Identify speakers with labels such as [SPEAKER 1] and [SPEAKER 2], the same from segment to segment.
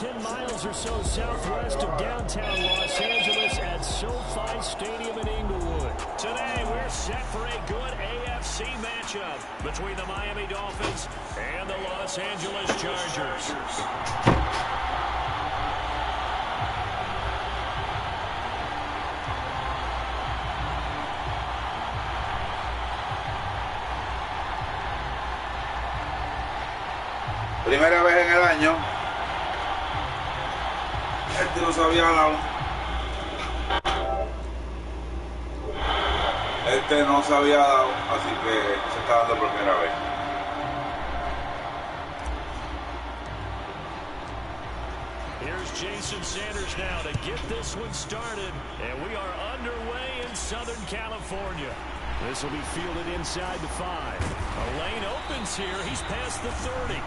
[SPEAKER 1] 10 miles or so southwest of downtown Los Angeles at SoFi Stadium in Inglewood. Today, we're set for a good AFC matchup between the Miami Dolphins and the Los Angeles Chargers.
[SPEAKER 2] Primera vez en el año. Este no se había dado. Este no se había dado, así que se está dando por primera vez.
[SPEAKER 1] Here's Jason Sanders now to get this one started, and we are underway in Southern California. This will be fielded inside the 5. A lane opens here. He's past the 30.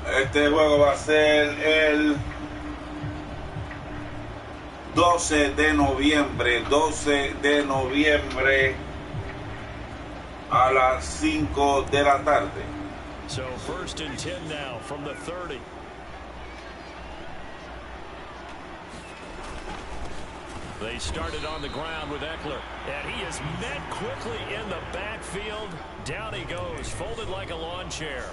[SPEAKER 2] Este juego va a ser el 12 de noviembre, a las 5 de la tarde.
[SPEAKER 1] So first and 10 now from the 30. They started on the ground with Eckler, and he is met quickly in the backfield. Down he goes, folded like a lawn chair.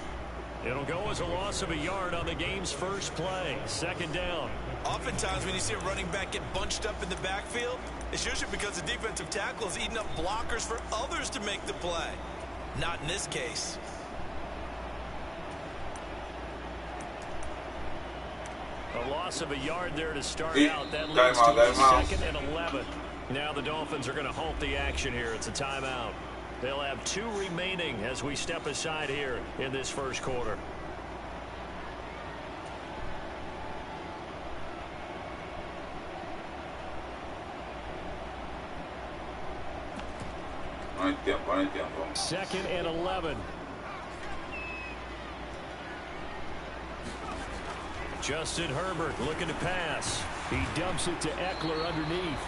[SPEAKER 1] It'll go as a loss of a yard on the game's first play. Second down.
[SPEAKER 3] Oftentimes when you see a running back get bunched up in the backfield, it's usually because the defensive tackle is eating up blockers for others to make the play. Not in this case.
[SPEAKER 1] A loss of a yard there to start out. That leads to a second and 11. Now the Dolphins are going to halt the action here. It's a timeout. They'll have 2 remaining as we step aside here in this first quarter. Second and 11. Justin Herbert looking to pass. He dumps it to Eckler underneath.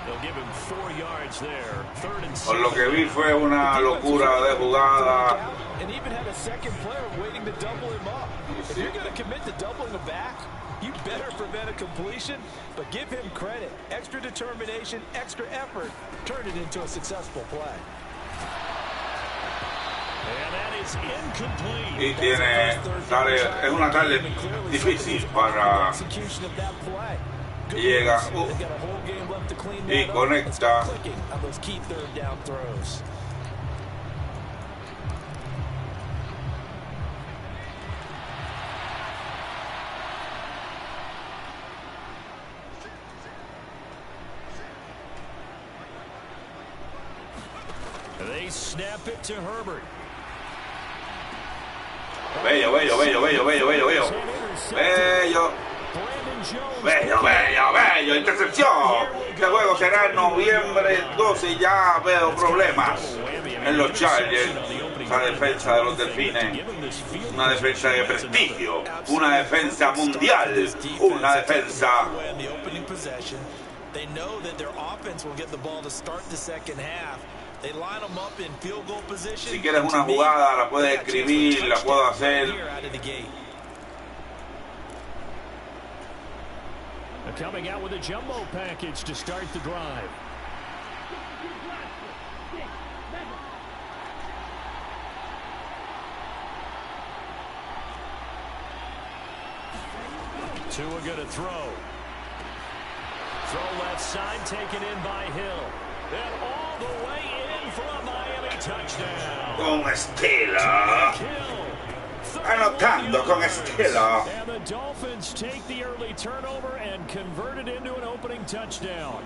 [SPEAKER 1] They'll give him 4 yards there. Third and 7.
[SPEAKER 2] Por lo que vi fue una locura de jugada.
[SPEAKER 3] And even had a second player waiting to double him up. If you're going to commit to doubling him back, you better prevent a completion, but give him credit. Extra determination, extra effort, turned it into a successful play.
[SPEAKER 1] And that is incomplete.
[SPEAKER 2] Y es una tarde difícil para llega y conecta.
[SPEAKER 1] They snap it to Herbert.
[SPEAKER 2] Bello. Intercepción. Este juego será en noviembre 12. Ya veo problemas en los Chargers. Esa defensa de los Delfines. Una defensa de prestigio. Una defensa mundial. Una defensa. Si quieres una jugada, la puedes escribir, la puedo hacer.
[SPEAKER 1] Coming out with a jumbo package to start the drive. Tua going to throw. Throw left side, taken in by Hill. And all the way in for a Miami touchdown.
[SPEAKER 2] Con estilo. Anotando con estilo.
[SPEAKER 1] And the Dolphins take the early turnover and convert it into an opening touchdown.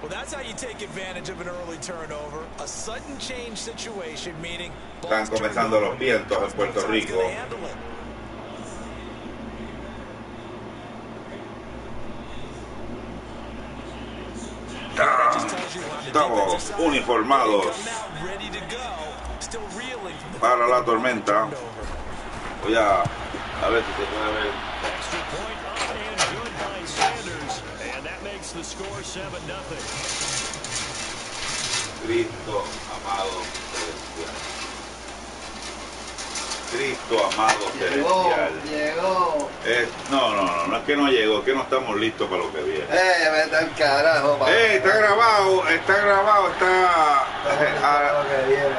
[SPEAKER 3] Well, that's how you take advantage of an early turnover. A sudden change situation, meaning
[SPEAKER 2] están comenzando los vientos en Puerto Rico. Estamos uniformados para la tormenta. Voy a ver si se puede ver. Cristo amado celestial. Cristo amado celestial.
[SPEAKER 4] Llegó.
[SPEAKER 2] No es que no llegó, es que no estamos listos para lo que viene.
[SPEAKER 4] Vete al carajo, papá.
[SPEAKER 2] Está grabado, está.
[SPEAKER 4] Lo que viene,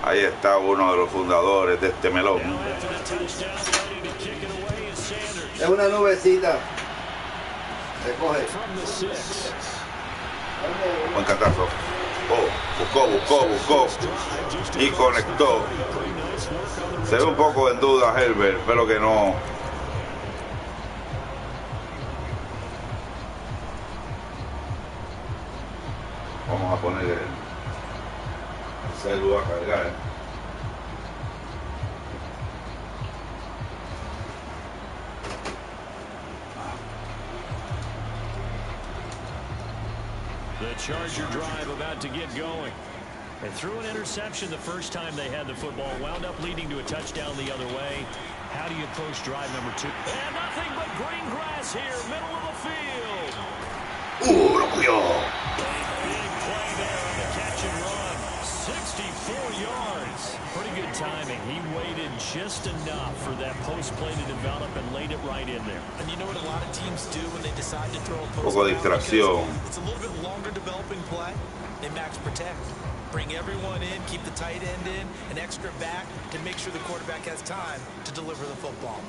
[SPEAKER 2] ahí está uno de los fundadores de este melón.
[SPEAKER 4] Es una nubecita. Se coge.
[SPEAKER 2] Buen cantazo. Buscó y conectó. Se ve un poco en duda Herbert, pero que no. Vamos a poner el celular a cargar.
[SPEAKER 1] The Charger drive about to get going. They threw an interception the first time they had the football, wound up leading to a touchdown the other way. How do you approach drive number 2? And nothing but green grass here, middle of the field.
[SPEAKER 2] Lo cogió.
[SPEAKER 1] Big play there on the catch and run. 64 yards. Pretty good timing. He waited just enough for that post play to develop and laid it right in there.
[SPEAKER 3] And you know what a lot of teams do when they decide to throw a post?
[SPEAKER 2] Poco de distracción.
[SPEAKER 3] It's a little bit longer developing play. They max protect. Bring everyone in, keep the tight end in, an extra back to make sure the quarterback has time to deliver the football.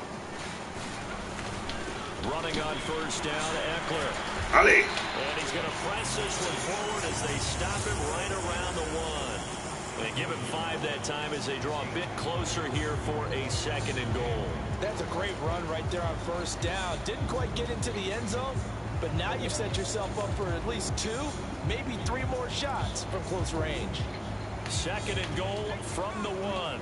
[SPEAKER 1] Running on first down, Eckler.
[SPEAKER 2] Ali.
[SPEAKER 1] And he's going to press this one forward as they stop him right around the 1. They give him 5 that time as they draw a bit closer here for a 2nd and goal.
[SPEAKER 3] That's a great run right there on first down. Didn't quite get into the end zone, but now you've set yourself up for at least 2, maybe 3 more shots from close range.
[SPEAKER 1] 2nd and goal from the 1.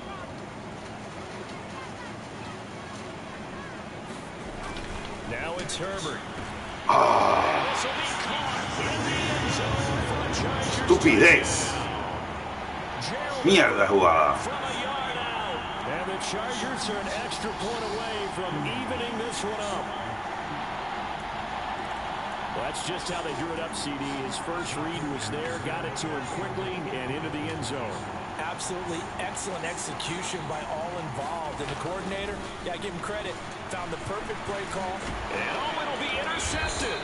[SPEAKER 1] Now it's Herbert. This will be caught in the end zone for the Chargers.
[SPEAKER 2] Estupidez. Mierda jugada.
[SPEAKER 1] From a yard out. And the Chargers are an extra point away from evening this one up. Well, that's just how they drew it up, CD. His first read was there, got it to him quickly, and into the end zone.
[SPEAKER 3] Absolutely excellent execution by all involved. And the coordinator, yeah, I give him credit, found the perfect play call.
[SPEAKER 1] And it'll be intercepted.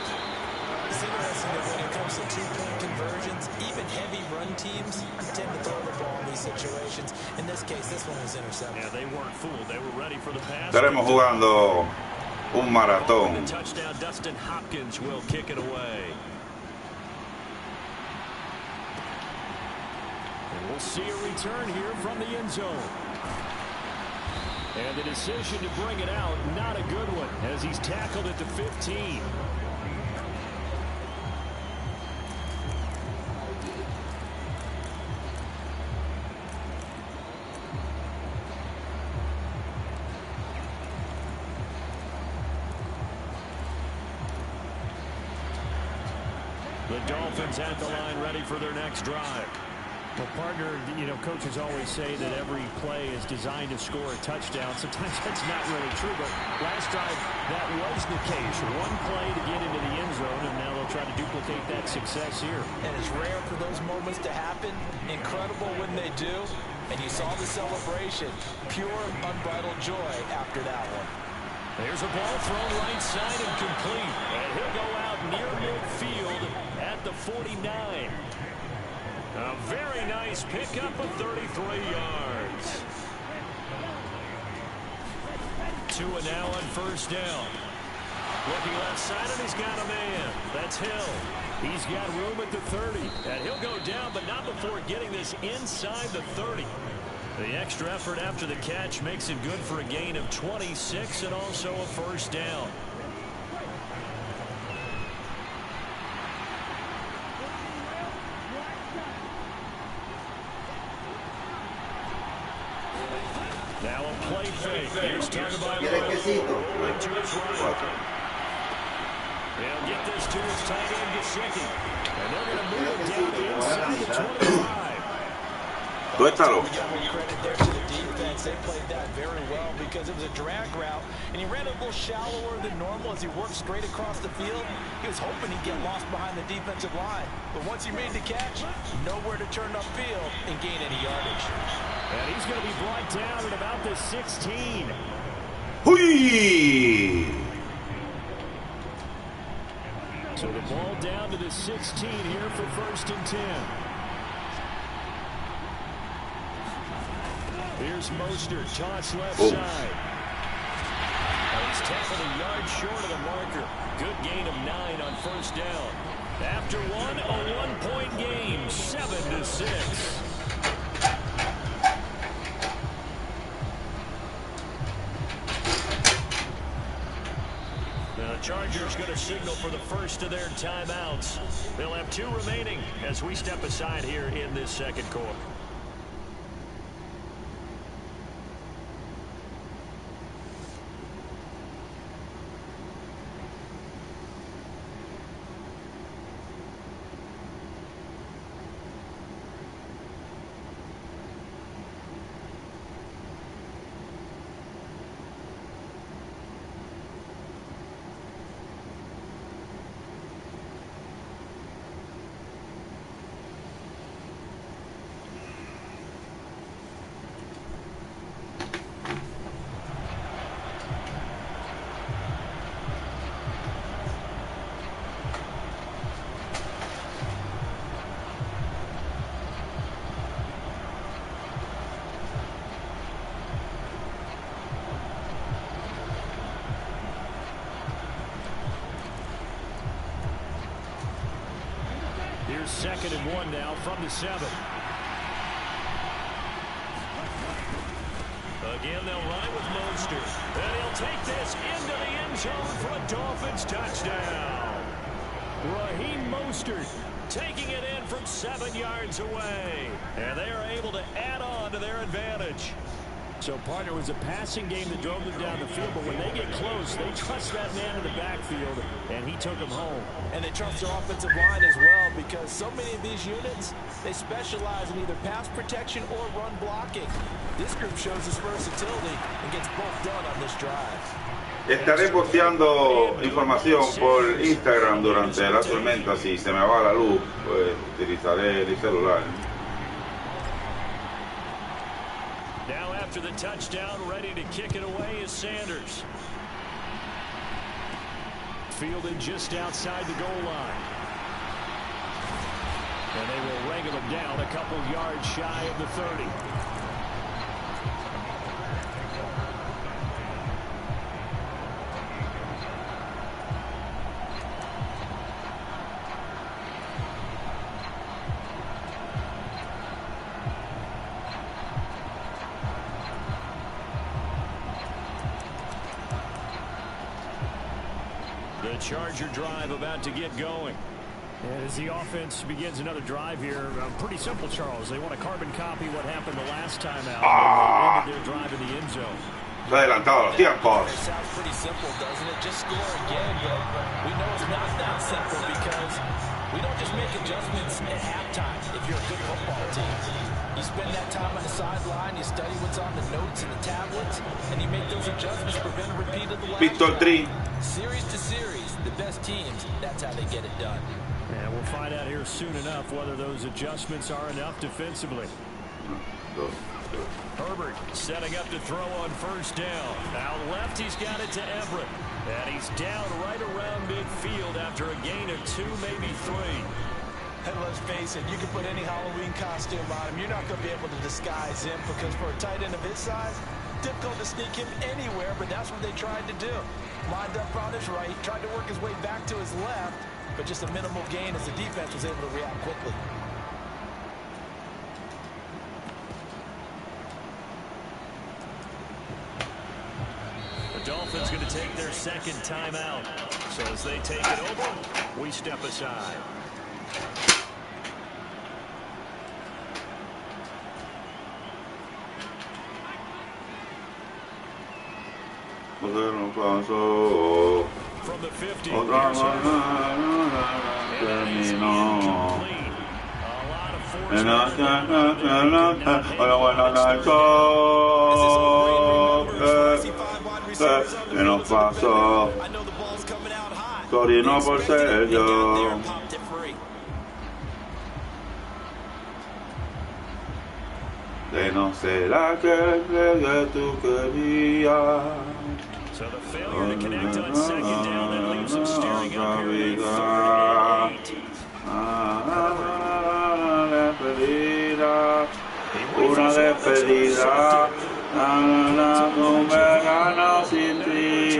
[SPEAKER 3] It's interesting that when it comes to 2-point conversions, even heavy run teams tend to throw the ball in these situations. In this case, this one was intercepted.
[SPEAKER 1] Yeah, they weren't fooled. They were ready for the pass.
[SPEAKER 2] Estaremos jugando un maratón.
[SPEAKER 1] The touchdown, Dustin Hopkins will kick it away. And we'll see a return here from the end zone. And the decision to bring it out, not a good one, as he's tackled at the 15. The Dolphins at the line, ready for their next drive. Well, partner, you know, coaches always say that every play is designed to score a touchdown. Sometimes that's not really true, but last drive, that was the case. One play to get into the end zone, and now they'll try to duplicate that success here.
[SPEAKER 3] And it's rare for those moments to happen. Incredible when they do. And you saw the celebration. Pure, unbridled joy after that one.
[SPEAKER 1] There's a ball thrown right side and complete. And he'll go out near midfield at the 49. A very nice pickup of 33 yards. 2 and now on first down. Looking left side, and he's got a man. That's Hill. He's got room at the 30. And he'll go down, but not before getting this inside the 30. The extra effort after the catch makes it good for a gain of 26 and also a first down. Now a play fake. Here's talking about to his right. They'll get this to his tight end, Gesicki. And they're going to move it down the inside the 25.
[SPEAKER 2] Suéltalo.
[SPEAKER 3] Credit there to the defense. They played that very well because it was a drag route, and he ran a little shallower than normal as he worked straight across the field. He was hoping he'd get lost behind the defensive line, but once he made the catch, nowhere to turn upfield and gain any yardage.
[SPEAKER 1] And he's going to be brought down at about the 16.
[SPEAKER 2] Hui!
[SPEAKER 1] So the ball down to the 16 here for 1st and 10. Here's Mostert, toss left side. He's tackled a yard short of the marker. Good gain of 9 on 1st down. After one, a 1-point game, 7-6. The Chargers going to signal for the first of their timeouts. They'll have 2 remaining as we step aside here in this second quarter. Here's 2nd and 1 now from the 7. Again, they'll run it with Mostert. And he'll take this into the end zone for a Dolphins touchdown. Raheem Mostert taking it in from 7 yards away. And they are able to add on to their advantage. So, partner, was a passing game that drove them down the field, but when they get close, they trust that man in the backfield, and he took them home.
[SPEAKER 3] And they trust their offensive line as well because so many of these units, they specialize in either pass protection or run blocking. This group shows its versatility and gets both done on this drive.
[SPEAKER 2] Estaré posteando información por Instagram durante la tormenta. Si se me va la luz, pues utilizaré el celular.
[SPEAKER 1] Now after the touchdown, ready to kick it away is Sanders. Fielded just outside the goal line. And they will wrangle him down a couple yards shy of the 30. The Charger drive about to get going. And as the offense begins another drive here, pretty simple, Charles. They want to carbon copy what happened the last time out. They ended their drive in the end zone.
[SPEAKER 2] Adelantado los tiempos.
[SPEAKER 3] It sounds pretty simple, doesn't it? Just score again, but we know it's not that simple because we don't just make adjustments at halftime if you're a good football team. You spend that time on the sideline, you study what's on the notes and the tablets, and you make those adjustments to prevent a repeat of the last
[SPEAKER 2] Victory.
[SPEAKER 3] Series to series, the best teams, that's how they get it done.
[SPEAKER 1] And we'll find out here soon enough whether those adjustments are enough defensively. Herbert setting up to throw on first down. Out left, he's got it to Everett. And he's down right around midfield after a gain of 2, maybe 3.
[SPEAKER 3] And let's face it, you can put any Halloween costume on him. You're not going to be able to disguise him because for a tight end of his size, difficult to sneak him anywhere, but that's what they tried to do. Lined up on his right, tried to work his way back to his left, but just a minimal gain as the defense was able to react quickly.
[SPEAKER 1] The Dolphins going to take their second timeout. So as they take it over, we step aside.
[SPEAKER 2] From the 50,
[SPEAKER 1] otra
[SPEAKER 2] que nos pasó, Torino por ser yo. De no ser aquel que tú querías.
[SPEAKER 1] So the failure to connect on second down, that leaves him staring up here at 38.
[SPEAKER 2] Una despedida, no me gano sin ti.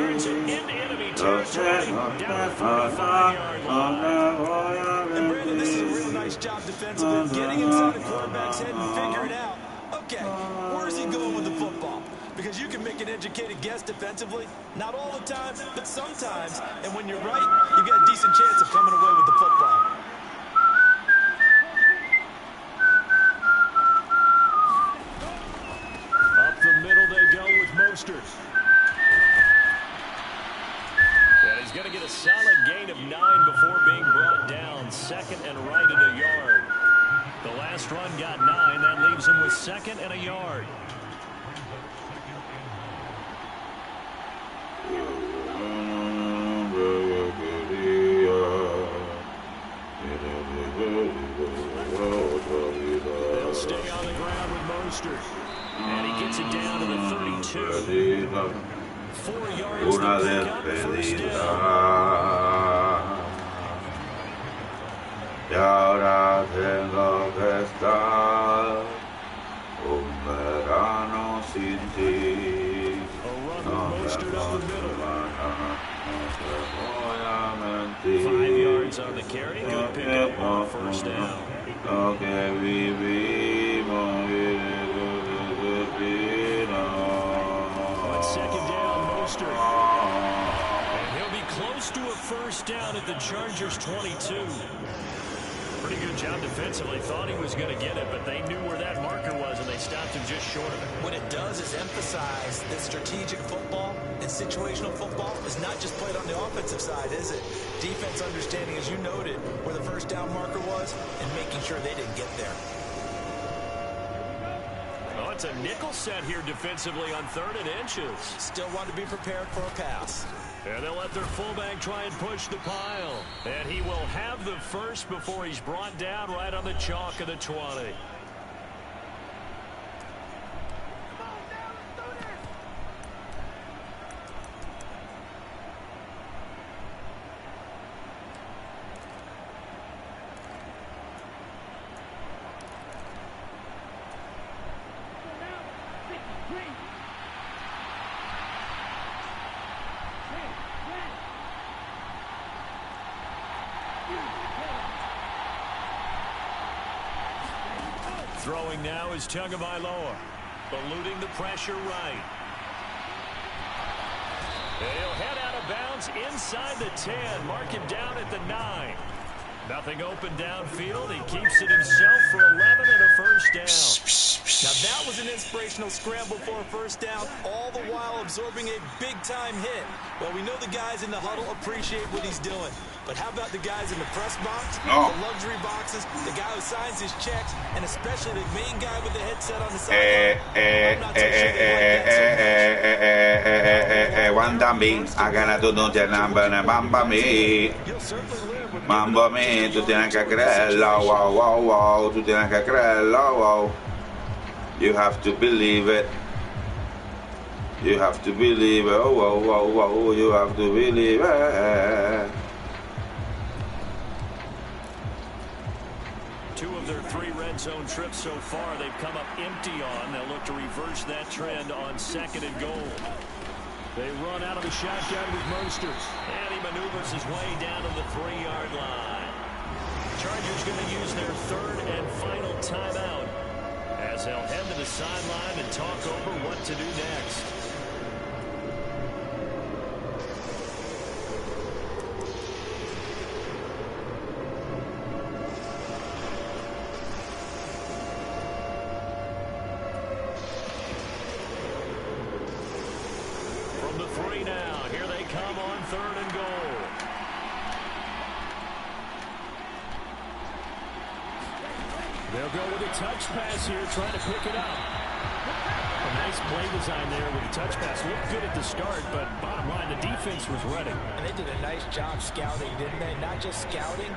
[SPEAKER 2] Lo sé, no me voy a
[SPEAKER 3] mentir. This is a real nice job defensively, getting inside the quarterback's head and figuring out, okay, where's he going with the football? Because you can make an educated guess defensively, not all the time, but sometimes. And when you're right, you've got a decent chance of coming away with the football.
[SPEAKER 1] Up the middle they go with Mostert. And he's going to get a solid gain of 9 before being brought down. Second and right at a yard. The last run got 9. That leaves him with second and a yard. They'll stay on the ground with Mostert. And he gets it down to the 32. 4 yards
[SPEAKER 2] una
[SPEAKER 1] to pick up, first
[SPEAKER 2] despedida.
[SPEAKER 1] down.
[SPEAKER 2] Y ahora tengo que estar un verano sin ti. No te voy a mentir.
[SPEAKER 1] 5 yards on the carry. Good pickup on first down.
[SPEAKER 2] Lo que vivimos
[SPEAKER 1] On second down, Mostert. And he'll be close to a first down at the Chargers' 22. Pretty good job defensively. Thought he was going to get it, but they knew where that marker was, and they stopped him just short of it.
[SPEAKER 3] What it does is emphasize that strategic football and situational football is not just played on the offensive side, is it? Defense understanding, as you noted, where the first down marker was and making sure they didn't get there.
[SPEAKER 1] Well, it's a nickel set here defensively on 3rd and inches.
[SPEAKER 3] Still want to be prepared for a pass.
[SPEAKER 1] And they'll let their fullback try and push the pile. And he will have the first before he's brought down right on the chalk of the 20. Throwing now is Tagovailoa, eluding the pressure right. He'll head out of bounds inside the 10. Mark him down at the 9. Nothing open downfield. He keeps it himself for 11 and a first down.
[SPEAKER 3] Now that was an inspirational scramble for a first down, all the while absorbing a big-time hit. Well, we know the guys in the huddle appreciate what he's doing. But how about the guys in the press box, the luxury boxes, the guy who signs his checks, and especially the main guy with the headset on the side?
[SPEAKER 2] Mambo mí, tú tienes que creerlo, wow, wow, wow, tú tienes que creerlo, wow. You have to believe it. You have to believe it, oh, wow, wow, wow, you have to believe it.
[SPEAKER 1] 2 of their 3 red zone trips so far, they've come up empty on. They'll look to reverse that trend on 2nd and goal. They run out of the shotgun with Mostert. And he maneuvers his way down to the 3-yard line. Chargers going to use their 3rd and final timeout, as they'll head to the sideline and talk over what to do next. From the 3 now, here they come on 3rd and goal. They'll go with a touch pass here, trying to pick it up. A nice play design there with a touch pass. Looked good at the start, but bottom line, the defense was ready.
[SPEAKER 3] And they did a nice job scouting, didn't they? Not just scouting,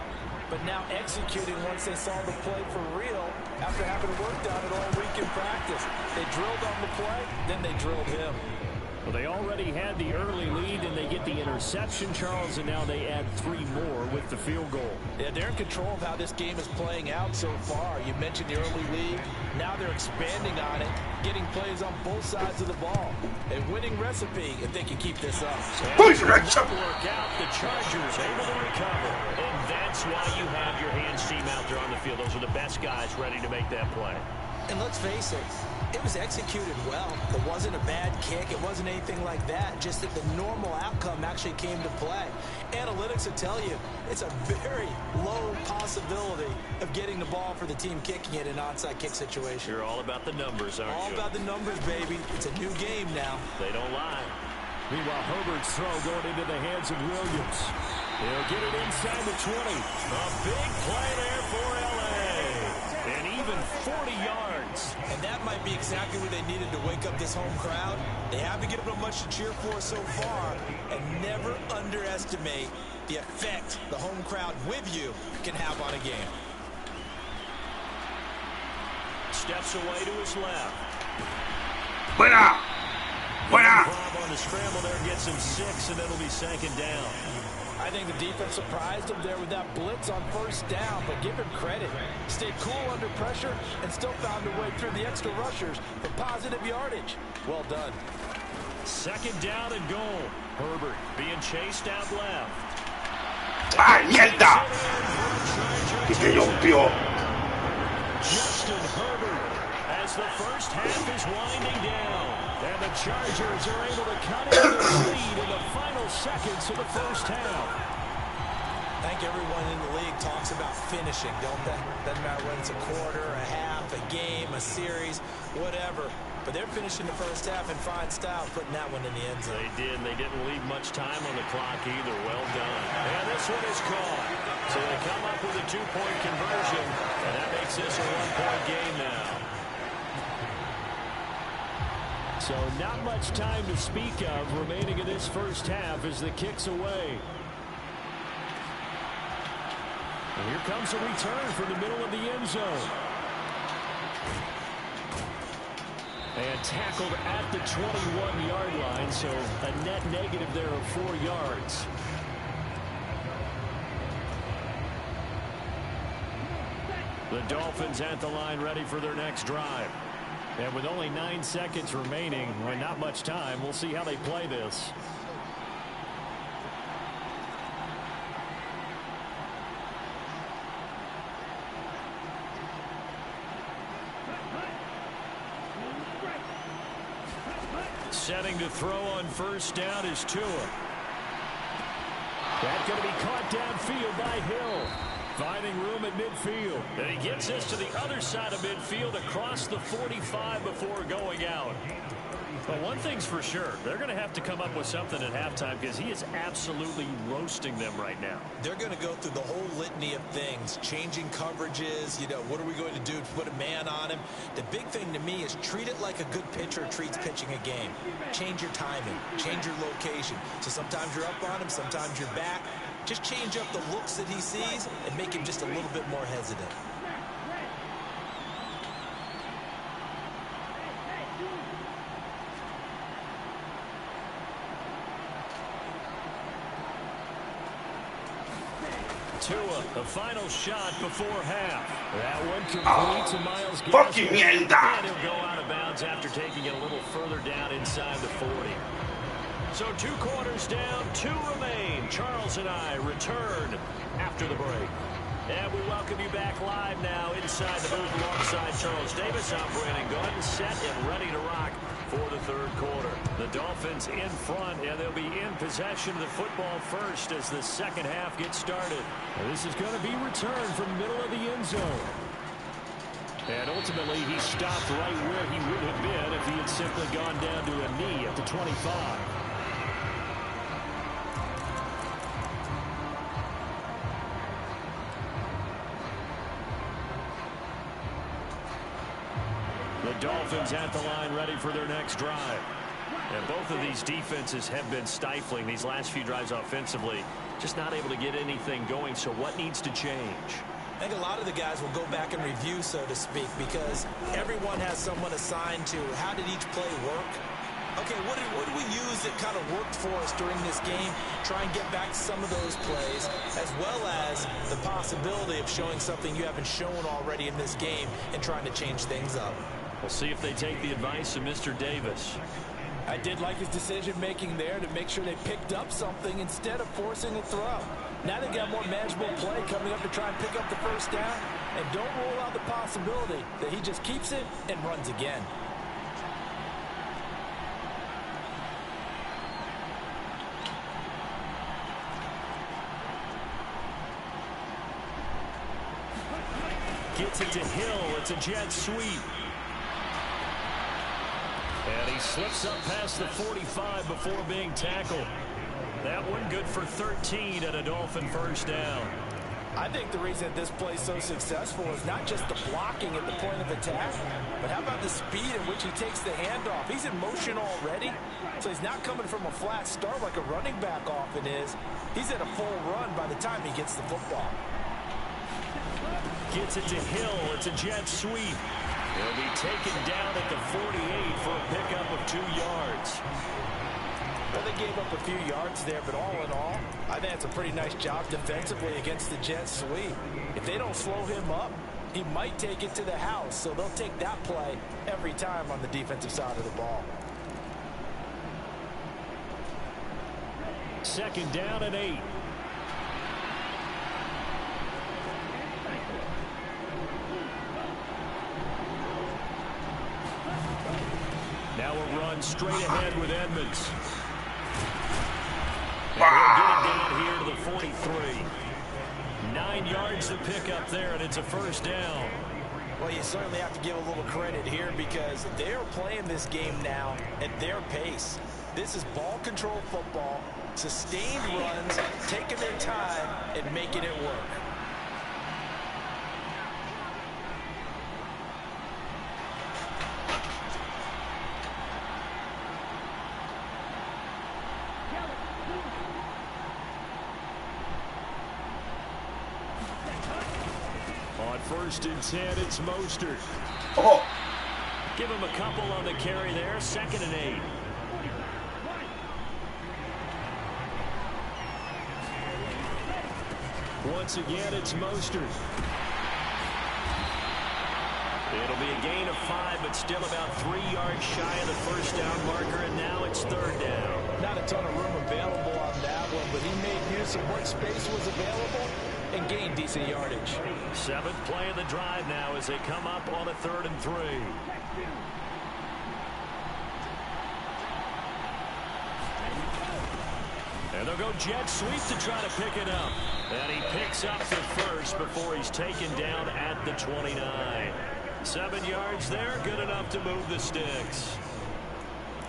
[SPEAKER 3] but now executing once they saw the play for real after having worked on it all week in practice. They drilled on the play, then they drilled him.
[SPEAKER 1] Well, they already had the early lead, and they get the interception, Charles, and now they add 3 more with the field goal.
[SPEAKER 3] Yeah, they're in control of how this game is playing out so far. You mentioned the early lead. Now they're expanding on it, getting plays on both sides of the ball. A winning recipe if they can keep this up.
[SPEAKER 1] Work out, the Chargers able to recover. And that's why you have your hands team out there on the field. Those are the best guys ready to make that play.
[SPEAKER 3] And let's face it, it was executed well. It wasn't a bad kick. It wasn't anything like that. Just that the normal outcome actually came to play. Analytics will tell you it's a very low possibility of getting the ball for the team kicking it in an onside kick situation.
[SPEAKER 1] You're all about the numbers, aren't you?
[SPEAKER 3] All about the numbers, baby. It's a new game now.
[SPEAKER 1] They don't lie. Meanwhile, Herbert's throw going into the hands of Williams. He'll get it inside the 20. A big play there for L.A. And even 40 yards.
[SPEAKER 3] And that might be exactly what they needed to wake up this home crowd. They haven't given them much to cheer for so far. And never underestimate the effect the home crowd with you can have on a game.
[SPEAKER 1] Steps away to his left.
[SPEAKER 2] Fuera! Fuera!
[SPEAKER 1] Bob on the scramble there gets him 6, and it'll be 2nd down.
[SPEAKER 3] I think the defense surprised him there with that blitz on 1st down, but give him credit. Stayed cool under pressure and still found a way through the extra rushers for positive yardage. Well done.
[SPEAKER 1] 2nd down and goal. Herbert being chased out left.
[SPEAKER 2] ¡Ay, mierda! ¡Y que rompió!
[SPEAKER 1] Justin Herbert as the first half is winding down. And the Chargers are able to cut into the lead in the final seconds of the first half.
[SPEAKER 3] I think everyone in the league talks about finishing, don't they? Doesn't matter whether it's a quarter, a half, a game, a series, whatever. But they're finishing the first half in fine style, putting that one in the end zone.
[SPEAKER 1] They did, and they didn't leave much time on the clock either. Well done. And this one is caught. So they come up with a 2-point conversion, and that makes this a 1-point game now. So not much time to speak of remaining in this first half as the kick's away. And here comes a return from the middle of the end zone. And tackled at the 21-yard line, so a net negative there of 4 yards. The Dolphins at the line ready for their next drive. And with only 9 seconds remaining, well, not much time, we'll see how they play this. Setting to throw on 1st down is Tua. That's going to be caught downfield by Hill. Finding room at midfield. And he gets this to the other side of midfield across the 45 before going out. But one thing's for sure, they're going to have to come up with something at halftime because he is absolutely roasting them right now.
[SPEAKER 3] They're going to go through the whole litany of things, changing coverages, what are we going to do to put a man on him? The big thing to me is treat it like a good pitcher treats pitching a game. Change your timing, change your location. So sometimes you're up on him, sometimes you're back. Just change up the looks that he sees and make him just a little bit more hesitant.
[SPEAKER 1] Tua, the final shot before half. That one complete to Miles
[SPEAKER 2] Fucking mierda.
[SPEAKER 1] And he'll go out of bounds after taking it a little further down inside the 40. So 2 quarters down, 2 remain. Charles and I return after the break. And we welcome you back live now inside the booth alongside Charles Davis. I'm Brandon Gordon, set and ready to rock for the 3rd quarter. The Dolphins in front, and they'll be in possession of the football first as the 2nd half gets started. And this is going to be returned from middle of the end zone. And ultimately, he stopped right where he would have been if he had simply gone down to a knee at the 25. Dolphins at the line ready for their next drive. And both of these defenses have been stifling these last few drives offensively. Just not able to get anything going. So what needs to change?
[SPEAKER 3] I think a lot of the guys will go back and review, so to speak, because everyone has someone assigned to how did each play work. Okay, what did we use that kind of worked for us during this game? Try and get back to some of those plays, as well as the possibility of showing something you haven't shown already in this game and trying to change things up.
[SPEAKER 1] We'll see if they take the advice of Mr. Davis.
[SPEAKER 3] I did like his decision-making there to make sure they picked up something instead of forcing a throw. Now they got more manageable play coming up to try and pick up the 1st down. And don't rule out the possibility that he just keeps it and runs again.
[SPEAKER 1] Gets it to Hill. It's a jet sweep. And he slips up past the 45 before being tackled. That one good for 13 and a Dolphin 1st down.
[SPEAKER 3] I think the reason this play is so successful is not just the blocking at the point of attack, but how about the speed in which he takes the handoff? He's in motion already, so he's not coming from a flat start like a running back often is. He's at a full run by the time he gets the football.
[SPEAKER 1] Gets it to Hill. It's a jet sweep. He'll be taken down at the 48 for a pickup of 2 yards.
[SPEAKER 3] Well, they gave up a few yards there, but all in all, I think that's a pretty nice job defensively against the jet sweep. If they don't slow him up, he might take it to the house, so they'll take that play every time on the defensive side of the ball.
[SPEAKER 1] 2nd down and 8. Now a run straight ahead with Edmonds. And we'll get it down here to the 43. 9 yards to pick up there, and it's a 1st down.
[SPEAKER 3] Well, you certainly have to give a little credit here because they're playing this game now at their pace. This is ball control football, sustained runs, taking their time, and making it work.
[SPEAKER 1] On 1st and 10, it's Mostert.
[SPEAKER 2] Oh.
[SPEAKER 1] Give him a couple on the carry there. 2nd and 8. Once again, it's Mostert. It'll be a gain of 5, but still about 3 yards shy of the 1st down marker, and now it's 3rd down.
[SPEAKER 3] Not a ton of room available on that one, but he made use of what space was available and gained decent yardage.
[SPEAKER 1] 7th play of the drive now as they come up on a 3rd and 3. And they'll go jet sweep to try to pick it up. And he picks up the 1st before he's taken down at the 29. 7 yards there, good enough to move the sticks.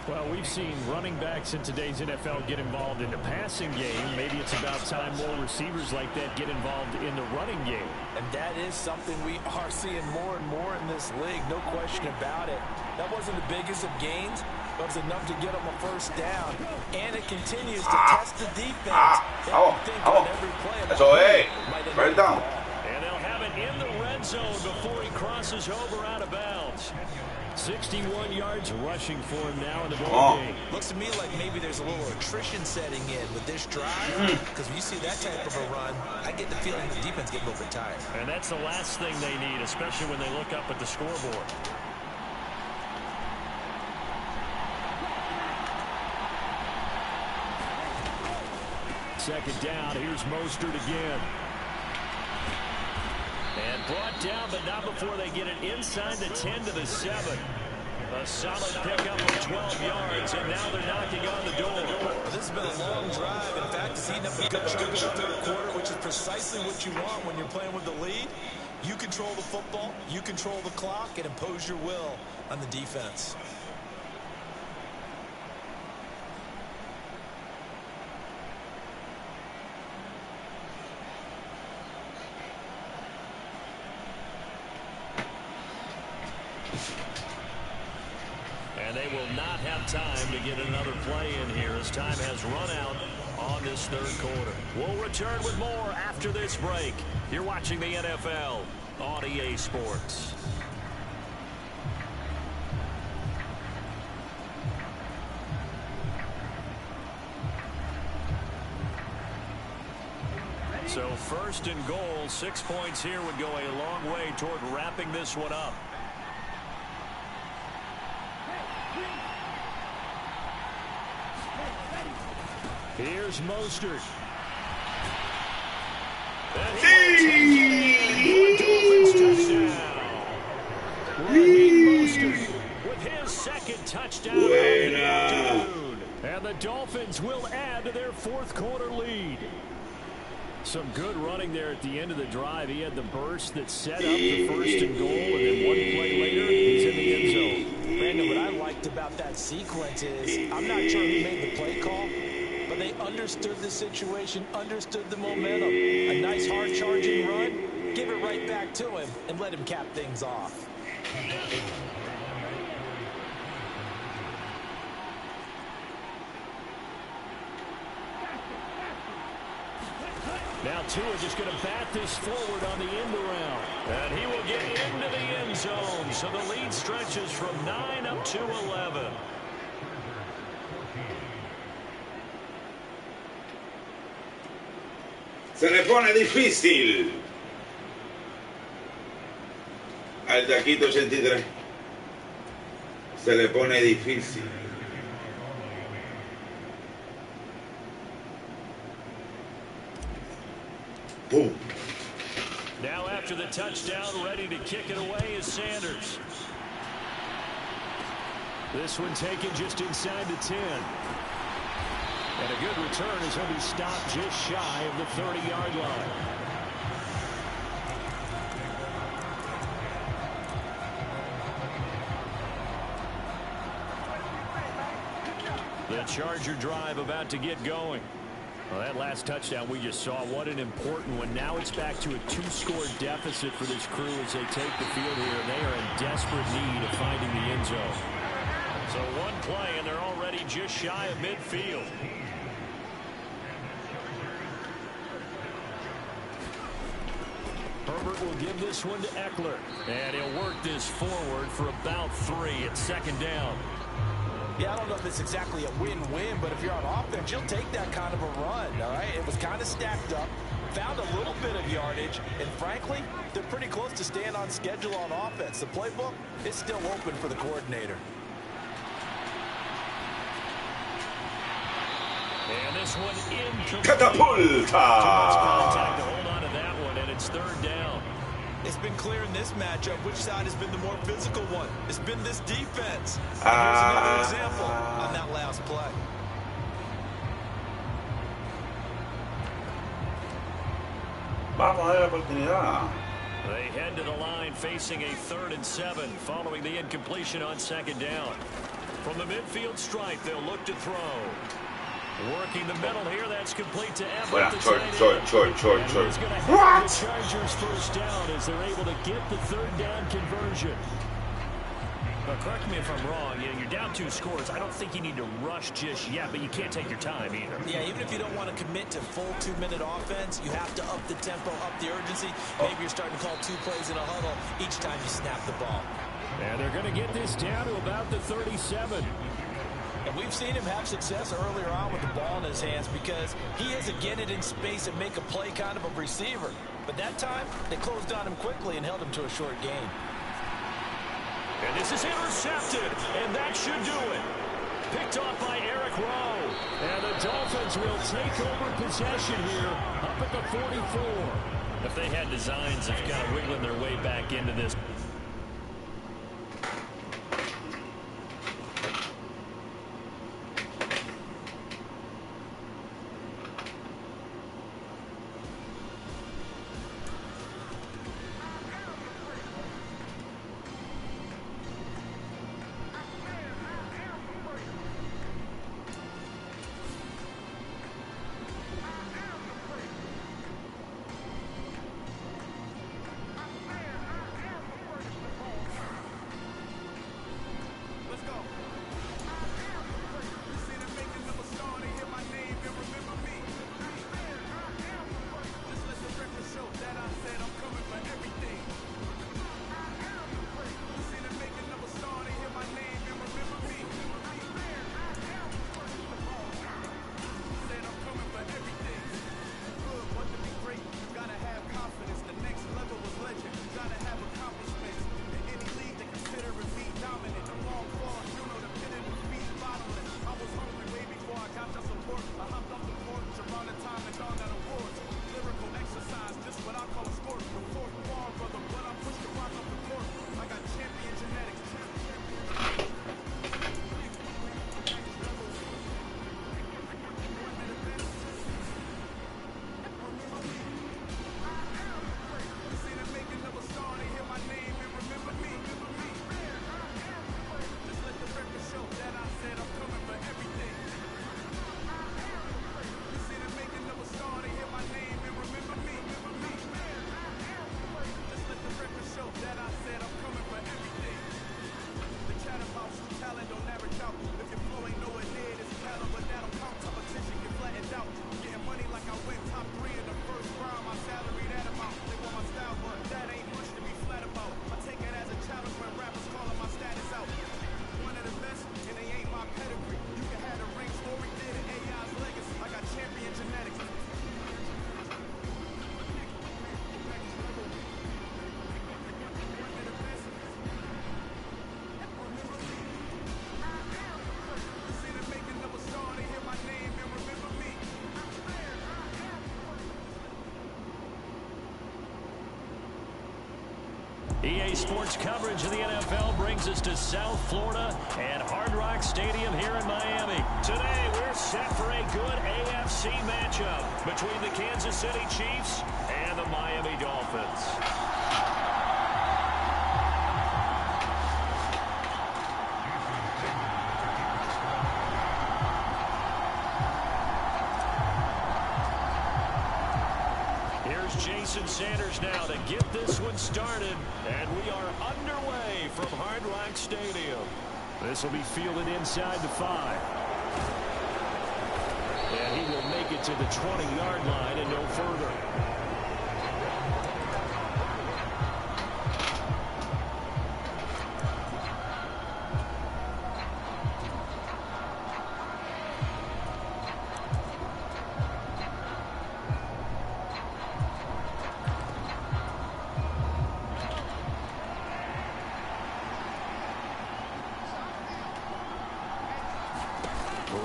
[SPEAKER 1] Well, we've seen running backs in today's NFL get involved in the passing game. Maybe it's about time more receivers like that get involved in the running game.
[SPEAKER 3] And that is something we are seeing more and more in this league, no question about it. That wasn't the biggest of gains, but it was enough to get them a 1st down. And it continues to test the defense.
[SPEAKER 2] Eso es. First down.
[SPEAKER 1] And they'll have it in the red zone before he crosses over out of bounds. 61 yards rushing for him now in the ball game.
[SPEAKER 3] Looks to me like maybe there's a little attrition setting in with this drive, because when you see that type of a run, I get the feeling the defense get a little bit tired.
[SPEAKER 1] And that's the last thing they need, especially when they look up at the scoreboard. Second down, here's Mostert again. And brought down, but not before they get it inside the 10 to the 7. A solid pickup of 12 yards, and now they're knocking on the door.
[SPEAKER 3] This has been a long drive. In fact, it's eating up a good chunk of the third quarter, which is precisely what you want when you're playing with the lead. You control the football, you control the clock, and impose your will on the defense.
[SPEAKER 1] And they will not have time to get another play in here as time has run out on this third quarter. We'll return with more after this break. You're watching the NFL on EA Sports. So first and goal, 6 points here would go a long way toward wrapping this one up. Here's Mostert. And Mostert with his second touchdown. And the Dolphins will add to their fourth quarter lead. Some good running there at the end of the drive. He had the burst that set up the first and goal, and then one play later, he's in the end zone.
[SPEAKER 3] Brandon, what I liked about that sequence is I'm not sure who made the play call, but they understood the situation, understood the momentum. A nice hard charging run, give it right back to him, and let him cap things off.
[SPEAKER 1] Now Tua just going to bat this forward on the end around. And he will get into the end zone. So the lead stretches from 9 up to 11.
[SPEAKER 2] Se le pone difícil al Taquito 83. Se le pone difícil. Boom.
[SPEAKER 1] Now after the touchdown, ready to kick it away is Sanders. This one taken just inside the 10. And a good return as he'll be stopped just shy of the 30-yard line. The Charger drive about to get going. Well, that last touchdown we just saw, what an important one. Now it's back to a 2-score deficit for this crew as they take the field here. They are in desperate need of finding the end zone. So one play, and they're already just shy of midfield. Herbert will give this one to Eckler. And he'll work this forward for about 3 at second down.
[SPEAKER 3] Yeah, I don't know if it's exactly a win-win, but if you're on offense, you'll take that kind of a run, all right? It was kind of stacked up, found a little bit of yardage, and frankly, they're pretty close to staying on schedule on offense. The playbook is still open for the coordinator.
[SPEAKER 1] And this one incomplete.
[SPEAKER 2] Catapulta!
[SPEAKER 1] Too much contact to hold on to that one, and it's third down.
[SPEAKER 3] It's been clear in this matchup which side has been the more physical one. It's been this defense. Here's another example on that last play.
[SPEAKER 2] Vamos a dar la oportunidad.
[SPEAKER 1] They head to the line facing a 3rd and 7 following the incompletion on second down. From the midfield stripe, they'll look to throw. Working the middle here, that's complete to Everett.
[SPEAKER 2] What?
[SPEAKER 1] The Chargers first down as they're able to get the 3rd down conversion. But correct me if I'm wrong, you're down 2 scores. I don't think you need to rush just yet, but you can't take your time either.
[SPEAKER 3] Yeah, even if you don't want to commit to full 2-minute offense, you have to up the tempo, up the urgency. Maybe you're starting to call 2 plays in a huddle each time you snap the ball.
[SPEAKER 1] And they're going to get this down to about the 37.
[SPEAKER 3] And we've seen him have success earlier on with the ball in his hands because he is a get it in space and make a play kind of a receiver. But that time, they closed on him quickly and held him to a short gain.
[SPEAKER 1] And this is intercepted, and that should do it. Picked off by Eric Rowe. And the Dolphins will take over possession here up at the 44. If they had designs of kind of wiggling their way back into this. EA Sports coverage of the NFL brings us to South Florida and Hard Rock Stadium here in Miami. Today, we're set for a good AFC matchup between the Kansas City Chiefs and the Miami Dolphins. Jason Sanders now to get this one started, and we are underway from Hard Rock Stadium. This will be fielded inside the 5. And he will make it to the 20-yard line and no further.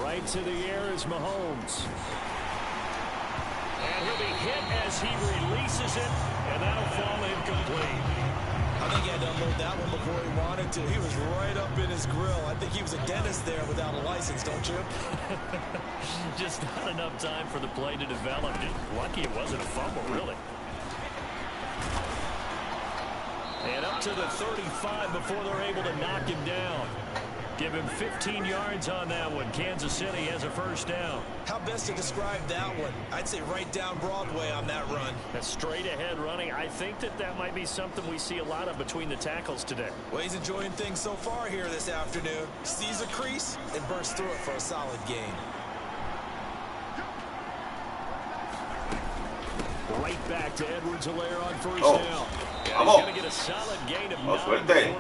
[SPEAKER 1] Right to the air is Mahomes. And he'll be hit as he releases it, and that'll fall incomplete.
[SPEAKER 3] I think he had to unload that one before he wanted to. He was right up in his grill. I think he was a dentist there without a license, don't you?
[SPEAKER 1] Just not enough time for the play to develop. Just lucky it wasn't a fumble, really. And up to the 35 before they're able to knock him down. Give him 15 yards on that one. Kansas City has a first down.
[SPEAKER 3] How best to describe that one? I'd say right down Broadway on that run.
[SPEAKER 1] That's straight ahead running. I think that might be something we see a lot of between the tackles today.
[SPEAKER 3] Well, he's enjoying things so far here this afternoon. Sees a crease and bursts through it for a solid gain.
[SPEAKER 1] Right back to Edwards-Helaire on first down.
[SPEAKER 2] Yeah, Vamos. Con suerte.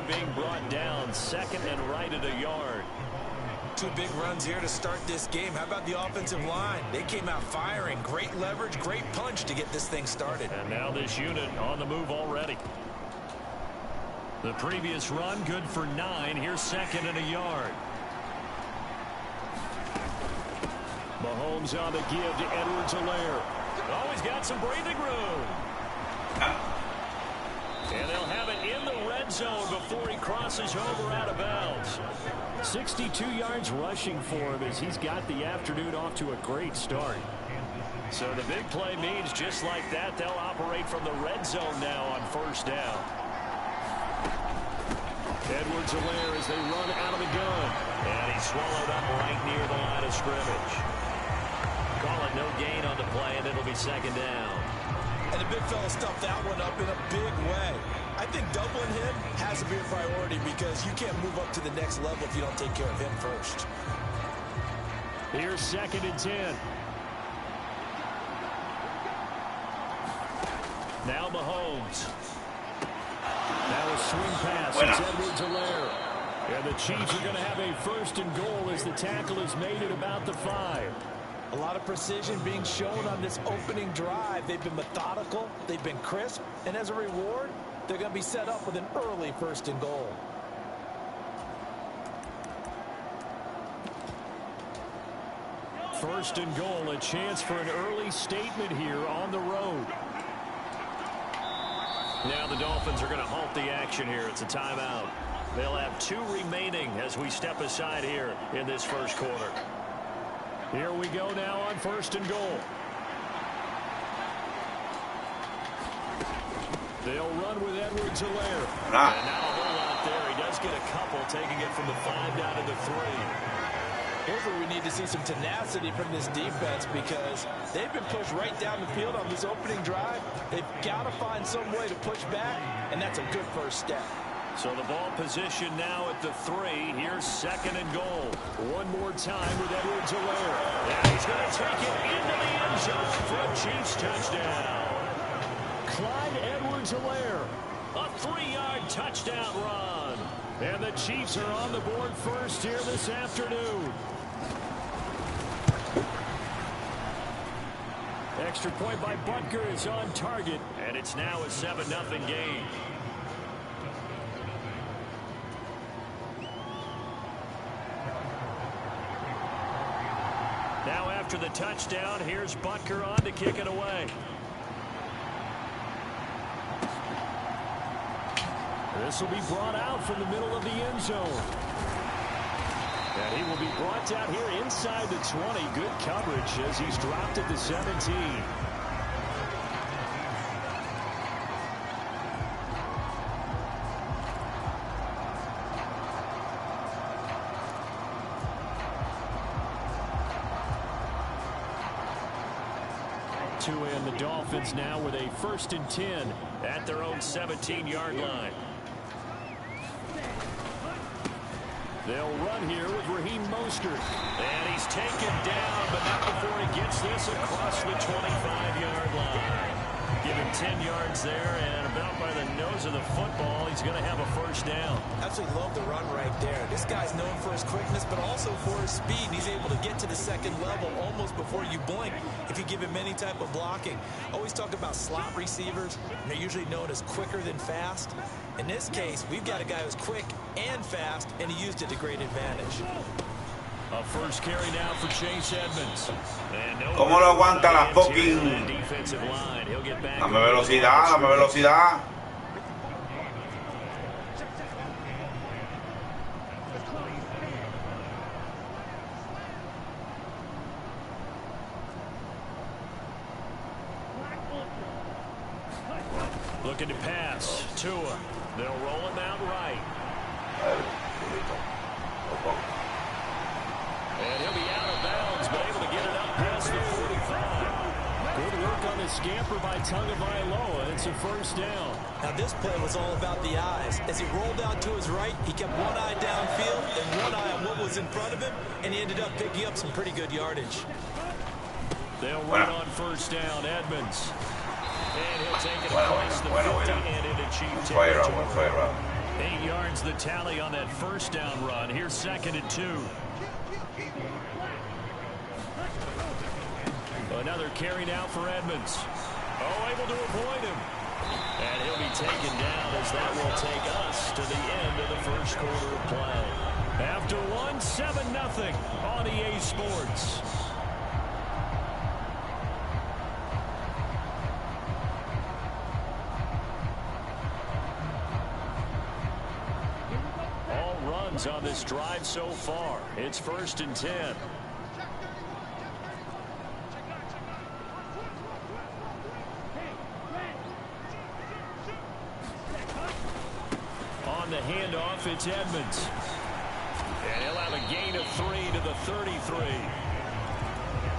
[SPEAKER 3] Two big runs here to start this game. How about the offensive line? They came out firing. Great leverage, great punch to get this thing started.
[SPEAKER 1] And now this unit on the move already. The previous run good for 9. Here's 2nd and a yard. Mahomes on the give to Edwards-Helaire. Oh, he's got some breathing room. And they'll have it in the red zone before he crosses over out of bounds. 62 yards rushing for him as he's got the afternoon off to a great start. So the big play means just like that, they'll operate from the red zone now on 1st down. Edwards-Helaire as they run out of the gun. And he's swallowed up right near the line of scrimmage. Call it no gain on the play, and it'll be 2nd down.
[SPEAKER 3] And the big fella stuffed that one up in a big way. I think doubling him has to be a priority because you can't move up to the next level if you don't take care of him first.
[SPEAKER 1] Here's 2nd and 10. Now Mahomes. Now a swing pass. It's Edwards-Helaire. And the Chiefs are going to have a 1st and goal as the tackle is made at about the 5.
[SPEAKER 3] A lot of precision being shown on this opening drive. They've been methodical, they've been crisp, and as a reward, they're going to be set up with an early 1st and goal.
[SPEAKER 1] First and goal, a chance for an early statement here on the road. Now the Dolphins are going to halt the action here. It's a timeout. They'll have 2 remaining as we step aside here in this 1st quarter. Here we go now on 1st and goal. They'll run with Edwards-Helaire. And not a whole lot there. He does get a couple, taking it from the 5 down to the 3.
[SPEAKER 3] Here's where we need to see some tenacity from this defense because they've been pushed right down the field on this opening drive. They've got to find some way to push back, and that's a good 1st step.
[SPEAKER 1] So the ball position now at the 3. Here's 2nd and goal. One more time with Edwards-Helaire. And he's going to take it into the end zone for a Chiefs touchdown. Clyde Edwards-Helaire, a 3-yard touchdown run. And the Chiefs are on the board first here this afternoon. Extra point by Butker is on target, and it's now a 7-0 game. Now after the touchdown, here's Butker on to kick it away. This will be brought out from the middle of the end zone. And he will be brought down here inside the 20. Good coverage as he's dropped at the 17. And the Dolphins now with a 1st and 10 at their own 17-yard line. They'll run here with Raheem Mostert. And he's taken down, but not before he gets this across the 25-yard line. Give him 10 yards there, and about by the nose of the football, he's going to have a 1st down.
[SPEAKER 3] Absolutely love the run right there. This guy's known for his quickness, but also for his speed. He's able to get to the 2nd level almost before you blink if you give him any type of blocking. Always talk about slot receivers, and they're usually known as quicker than fast. In this case, we've got a guy who's quick and fast, and he used it to great advantage.
[SPEAKER 1] A 1st carry now for Chase Edmonds.
[SPEAKER 2] ¿Cómo lo aguanta la fucking? Dame velocidad, dame velocidad.
[SPEAKER 1] Looking to pass. Tua. They'll roll him out right. And he'll be out of bounds, but able to get it up past the 45. Good work on the scamper by Tagovailoa. It's a 1st down.
[SPEAKER 3] Now this play was all about the eyes. As he rolled out to his right, he kept one eye downfield and one eye on what was in front of him, and he ended up picking up some pretty good yardage.
[SPEAKER 1] They'll run on 1st down. Edmonds. And he'll take it
[SPEAKER 2] Bueno,
[SPEAKER 1] across the 50 and into chief territory. 8 yards the tally on that first down run. Here's 2nd and 2. Another carry now for Edmonds. Oh, able to avoid him. And he'll be taken down as that will take us to the end of the first quarter of play. After one, 7-0 on EA Sports. All runs on this drive so far. It's 1st and 10. On the handoff, it's Edmonds. And he'll have a gain of 3 to the 33.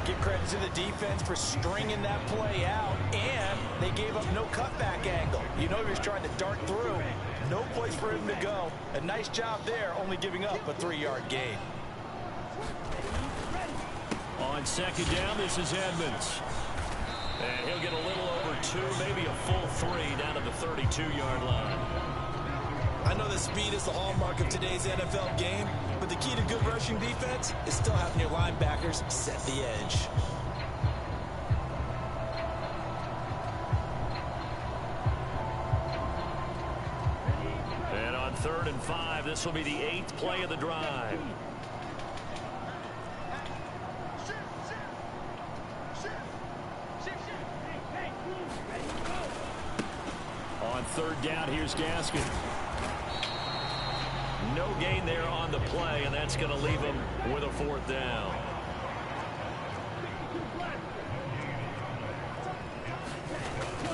[SPEAKER 3] Give credit to the defense for stringing that play out, and they gave up no cutback angle. You know he was trying to dart through. No place for him to go. A nice job there, only giving up a 3-yard gain.
[SPEAKER 1] On 2nd down, this is Edmonds. And he'll get a little over 2, maybe a full 3 down to the 32-yard line.
[SPEAKER 3] I know that speed is the hallmark of today's NFL game, but the key to good rushing defense is still having your linebackers set the edge.
[SPEAKER 1] And on 3rd and 5, this will be the 8th play of the drive. On 3rd down, here's Gaskin. No gain there on the play, and that's going to leave him with a 4th down.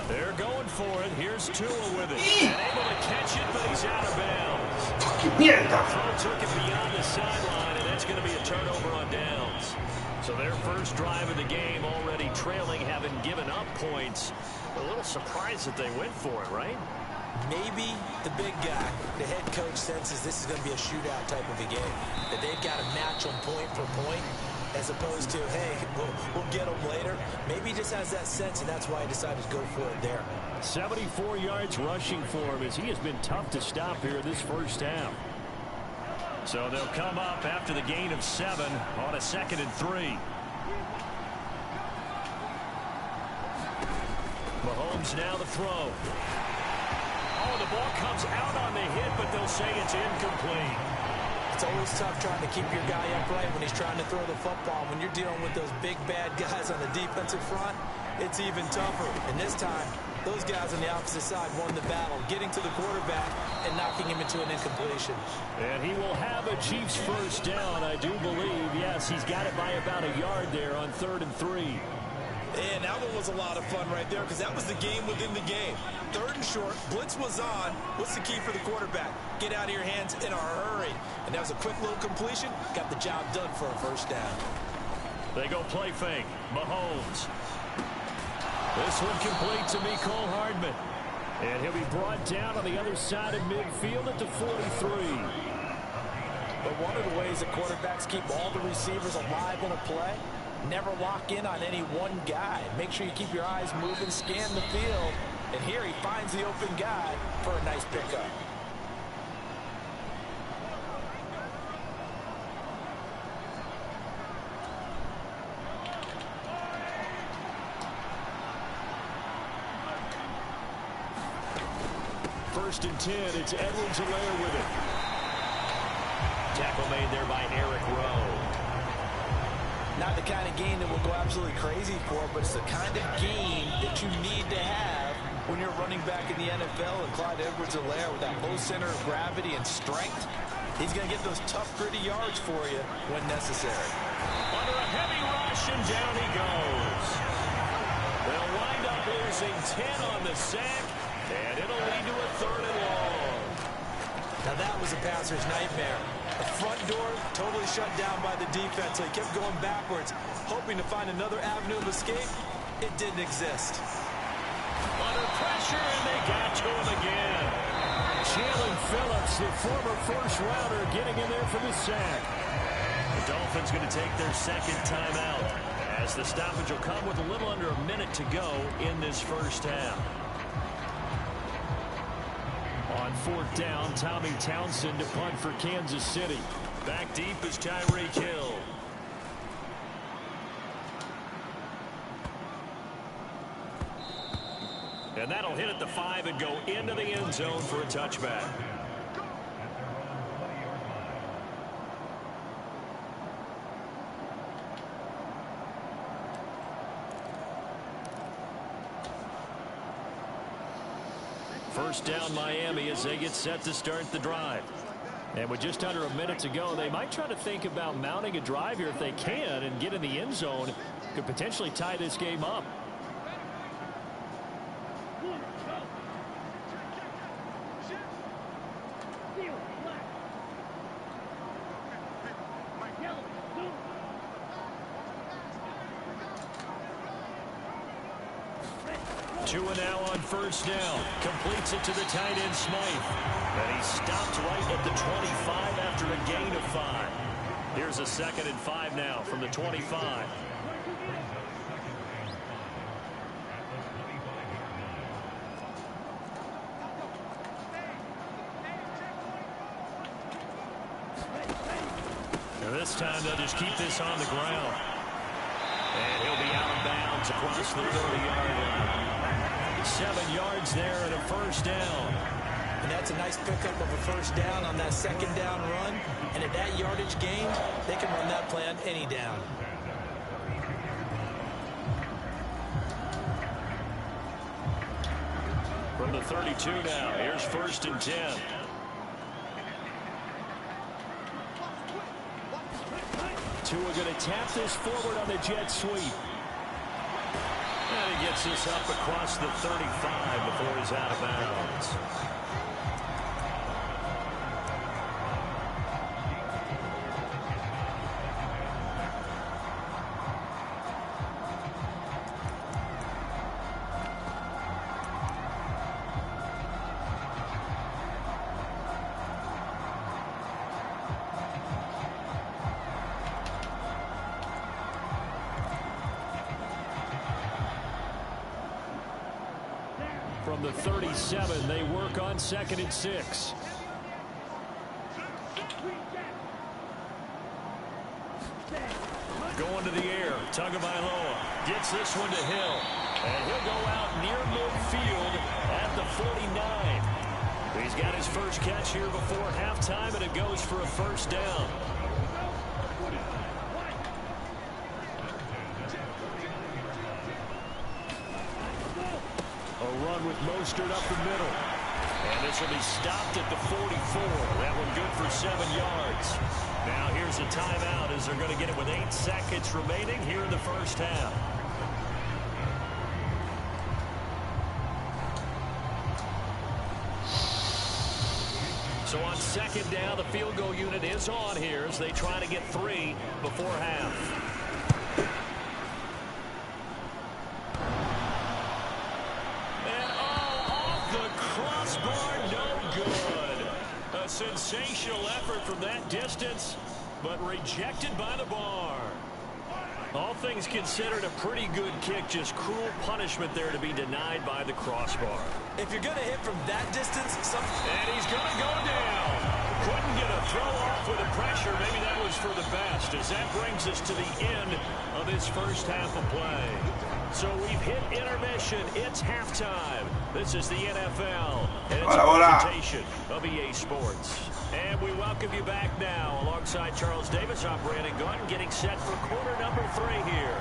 [SPEAKER 1] They're going for it. Here's Tua with it. And able to catch it, but he's out of bounds. Throw took it beyond the sideline, and that's going to be a turnover on downs. So their first drive of the game already trailing, having given up points. A little surprised that they went for it, right?
[SPEAKER 3] Maybe the big guy, the head coach, senses this is going to be a shootout type of a game. That they've got to match them point for point, as opposed to, hey, we'll get them later. Maybe he just has that sense, and that's why he decided to go for it there.
[SPEAKER 1] 74 yards rushing for him, as he has been tough to stop here this first half. So they'll come up after the gain of 7 on a 2nd and 3. Mahomes now the throw. Oh, the ball comes out on the hit, but they'll say it's incomplete.
[SPEAKER 3] It's always tough trying to keep your guy upright when he's trying to throw the football. When you're dealing with those big, bad guys on the defensive front, it's even tougher. And this time, those guys on the opposite side won the battle, getting to the quarterback and knocking him into an incompletion.
[SPEAKER 1] And he will have a Chiefs first down, I do believe. Yes, he's got it by about a yard there on 3rd and 3.
[SPEAKER 3] And that one was a lot of fun right there, because that was the game within the game. 3rd and short, blitz was on. What's the key for the quarterback? Get out of your hands in a hurry. And that was a quick little completion. Got the job done for a first down.
[SPEAKER 1] They go play fake. Mahomes. This one complete to Mecole Hardman. And he'll be brought down on the other side of midfield at the 43.
[SPEAKER 3] But one of the ways that quarterbacks keep all the receivers alive in a play, never lock in on any one guy. Make sure you keep your eyes moving, scan the field. And here he finds the open guy for a nice pickup.
[SPEAKER 1] First and 10, it's Edwards-Helaire with it. Tackle made there by Eric Rowe.
[SPEAKER 3] Not the kind of game that we'll go absolutely crazy for, but it's the kind of game that you need to have when you're running back in the NFL. And Clyde Edwards-Helaire, with that low center of gravity and strength, he's going to get those tough, gritty yards for you when necessary.
[SPEAKER 1] Under a heavy rush, and down he goes. They'll wind up losing 10 on the sack, and it'll lead to a 3rd and long.
[SPEAKER 3] Now that was a passer's nightmare. The front door totally shut down by the defense, so he kept going backwards, hoping to find another avenue of escape. It didn't exist.
[SPEAKER 1] Under pressure, and they got to him again. Jalen Phillips, the former first-rounder, getting in there for the sack. The Dolphins going to take their 2nd timeout. As the stoppage will come with a little under a minute to go in this first half. On 4th down, Tommy Townsend to punt for Kansas City. Back deep is Tyreek Hill. And that'll hit at the 5 and go into the end zone for a touchback. First down Miami as they get set to start the drive. And with just under a minute to go, they might try to think about mounting a drive here if they can and get in the end zone. Could potentially tie this game up. Tua now on first down. Completes it to the tight end, Smythe. And he stopped right at the 25 after a gain of 5. Here's a 2nd and 5 now from the 25. And this time they'll just keep this on the ground. And he'll be out of bounds across the 30-yard line. 7 yards there and a first down.
[SPEAKER 3] And that's a nice pickup of a first down on that 2nd down run. And at that yardage gain, they can run that play on any down.
[SPEAKER 1] From the 32 now, here's 1st and 10. Tua going to tap this forward on the jet sweep. And he gets this up across the 35 before he's out of bounds. From the 37, they work on 2nd and 6. Going to the air. Tagovailoa gets this one to Hill. And he'll go out near midfield at the 49. He's got his first catch here before halftime, and it goes for a first down. With Mostert up the middle. And this will be stopped at the 44. That one good for 7 yards. Now here's a timeout as they're going to get it with 8 seconds remaining here in the first half. So on 2nd down, the field goal unit is on here as they try to get 3 before half. Sensational effort from that distance, but rejected by the bar. All things considered, a pretty good kick, just cruel punishment there to be denied by the crossbar.
[SPEAKER 3] If you're going to hit from that distance,
[SPEAKER 1] and he's going to go down. Couldn't get a throw off with the pressure. Maybe that was for the best, as that brings us to the end of this first half of play. So we've hit intermission. It's halftime. This is the NFL, and it's a presentation of EA Sports. And we welcome you back now. Alongside Charles Davis, I'm Brandon Gordon, getting set for quarter number 3 here.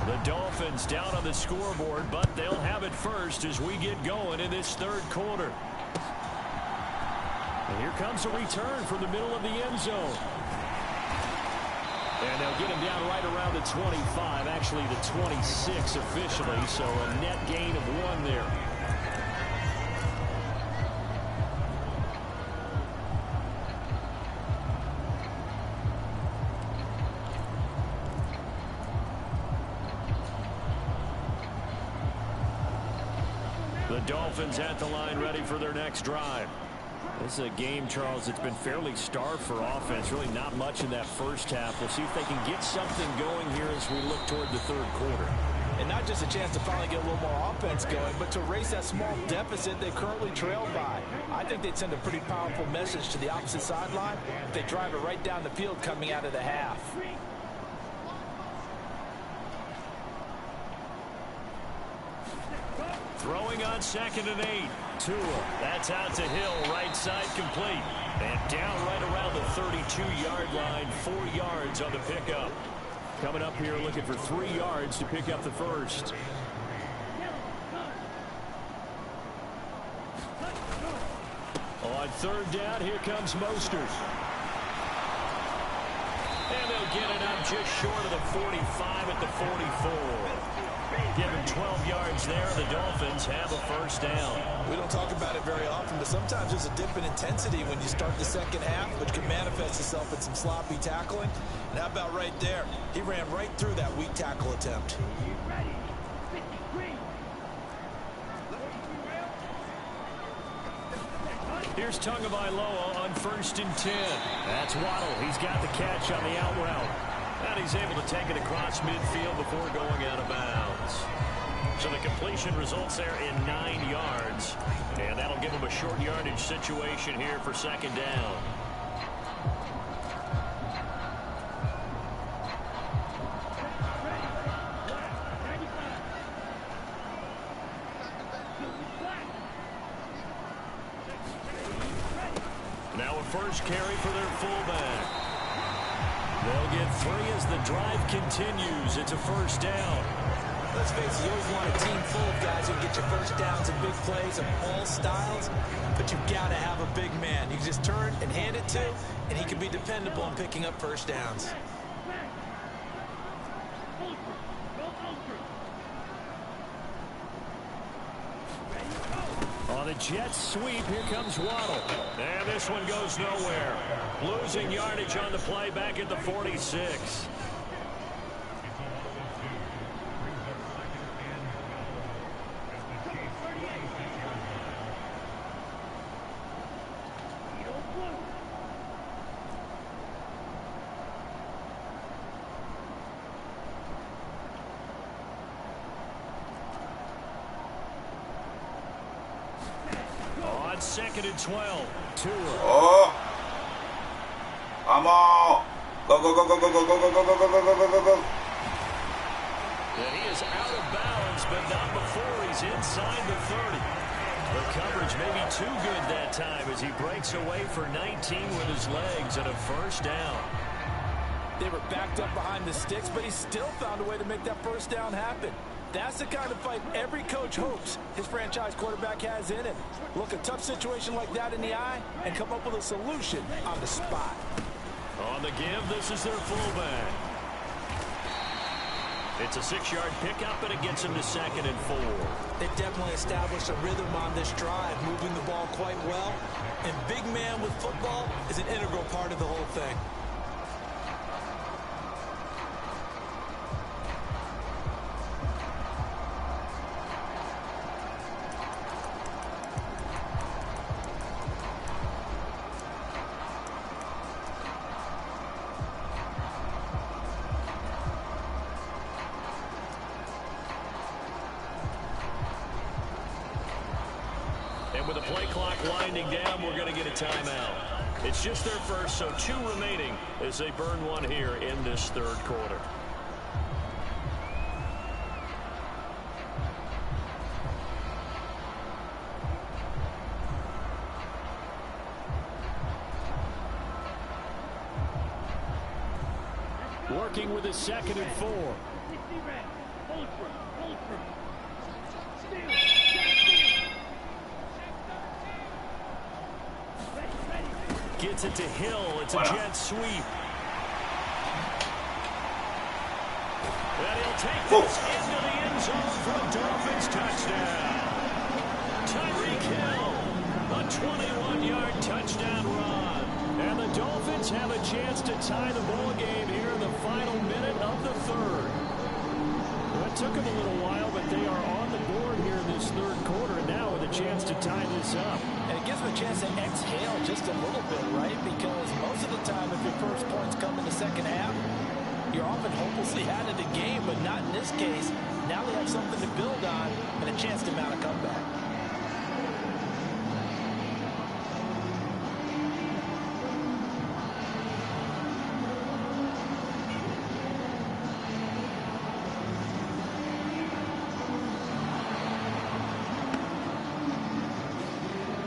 [SPEAKER 1] The Dolphins down on the scoreboard, but they'll have it first as we get going in this 3rd quarter. And here comes a return from the middle of the end zone. And they'll get him down right around the 25, actually the 26 officially, so a net gain of 1 there. The Dolphins at the line ready for their next drive. This is a game, Charles, that's been fairly starved for offense. Really not much in that first half. We'll see if they can get something going here as we look toward the third quarter.
[SPEAKER 3] And not just a chance to finally get a little more offense going, but to erase that small deficit they currently trailed by. I think they'd send a pretty powerful message to the opposite sideline if they drive it right down the field coming out of the half.
[SPEAKER 1] Throwing on 2nd and 8. Tua, that's out to Hill, right side complete. And down right around the 32-yard line, 4 yards on the pickup. Coming up here looking for 3 yards to pick up the first. On 3rd down, here comes Mostert. And they'll get it up just short of the 45 at the 44. Give him 12 yards there. The Dolphins have a first down.
[SPEAKER 3] We don't talk about it very often, but sometimes there's a dip in intensity when you start the second half, which can manifest itself in some sloppy tackling. And how about right there? He ran right through that weak tackle attempt.
[SPEAKER 1] Here's Tagovailoa on 1st and 10. That's Waddle. He's got the catch on the out route. And he's able to take it across midfield before going out of bounds. So the completion results there in 9 yards. And that'll give him a short yardage situation here for 2nd down. Now a first carry for their fullback. They'll get 3 as the drive continues. It's a first down.
[SPEAKER 3] Let's face it, you always want a team full of guys who can get you first downs and big plays of all styles, but you've got to have a big man. You can just turn and hand it to, and he can be dependable in picking up first downs.
[SPEAKER 1] On the jet sweep, here comes Waddle. And this one goes nowhere. Losing yardage on the play back at the 46. On 2nd and 12. Tua.
[SPEAKER 2] Oh. Vamos. Go, go, go, go, go, go, go, go, go, go, go, go, go, go.
[SPEAKER 1] And he is out of bounds, but not before he's inside the 30. The coverage may be too good that time as he breaks away for 19 with his legs and a first down.
[SPEAKER 3] They were backed up behind the sticks, but he still found a way to make that first down happen. That's the kind of fight every coach hopes his franchise quarterback has in him. Look a tough situation like that in the eye and come up with a solution on the spot.
[SPEAKER 1] On the give, this is their fullback. It's a 6-yard pickup, and it gets him to 2nd and 4.
[SPEAKER 3] They've definitely established a rhythm on this drive, moving the ball quite well. And big man with football is an integral part of the whole thing.
[SPEAKER 1] With the play clock winding down, we're going to get a timeout. It's just their first, so 2 remaining as they burn one here in this third quarter. Working with his 2nd and 4. Gets it to Hill. It's a jet sweep. And he'll take this into the end zone for a Dolphins touchdown. Tyreek Hill, a 21-yard touchdown run. And the Dolphins have a chance to tie the ball game here in the final minute of the third. Well, it took them a little while, but they are on the board here in this third quarter, and now with a chance to tie this up.
[SPEAKER 3] And it gives him a chance to exhale just a little bit, right? Because most of the time, if your first points come in the second half, you're often hopelessly out of the game, but not in this case. Now they have something to build on and a chance to mount a comeback.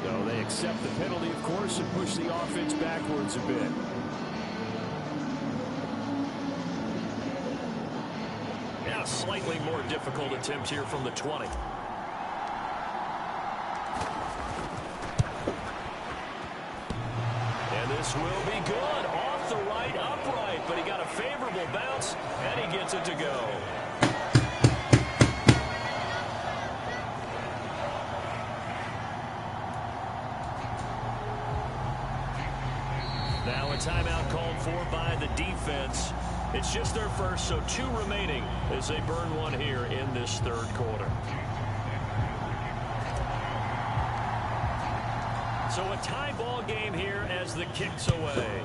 [SPEAKER 1] So they accept the penalty, of course, and push the offense backwards a bit. Slightly more difficult attempt here from the 20. And this will be good. Off the right, upright, but he got a favorable bounce, and he gets it to go. Now a timeout called for by the defense. It's just their first, so 2 remaining as they burn one here in this third quarter. So a tie ball game here as the kick's away.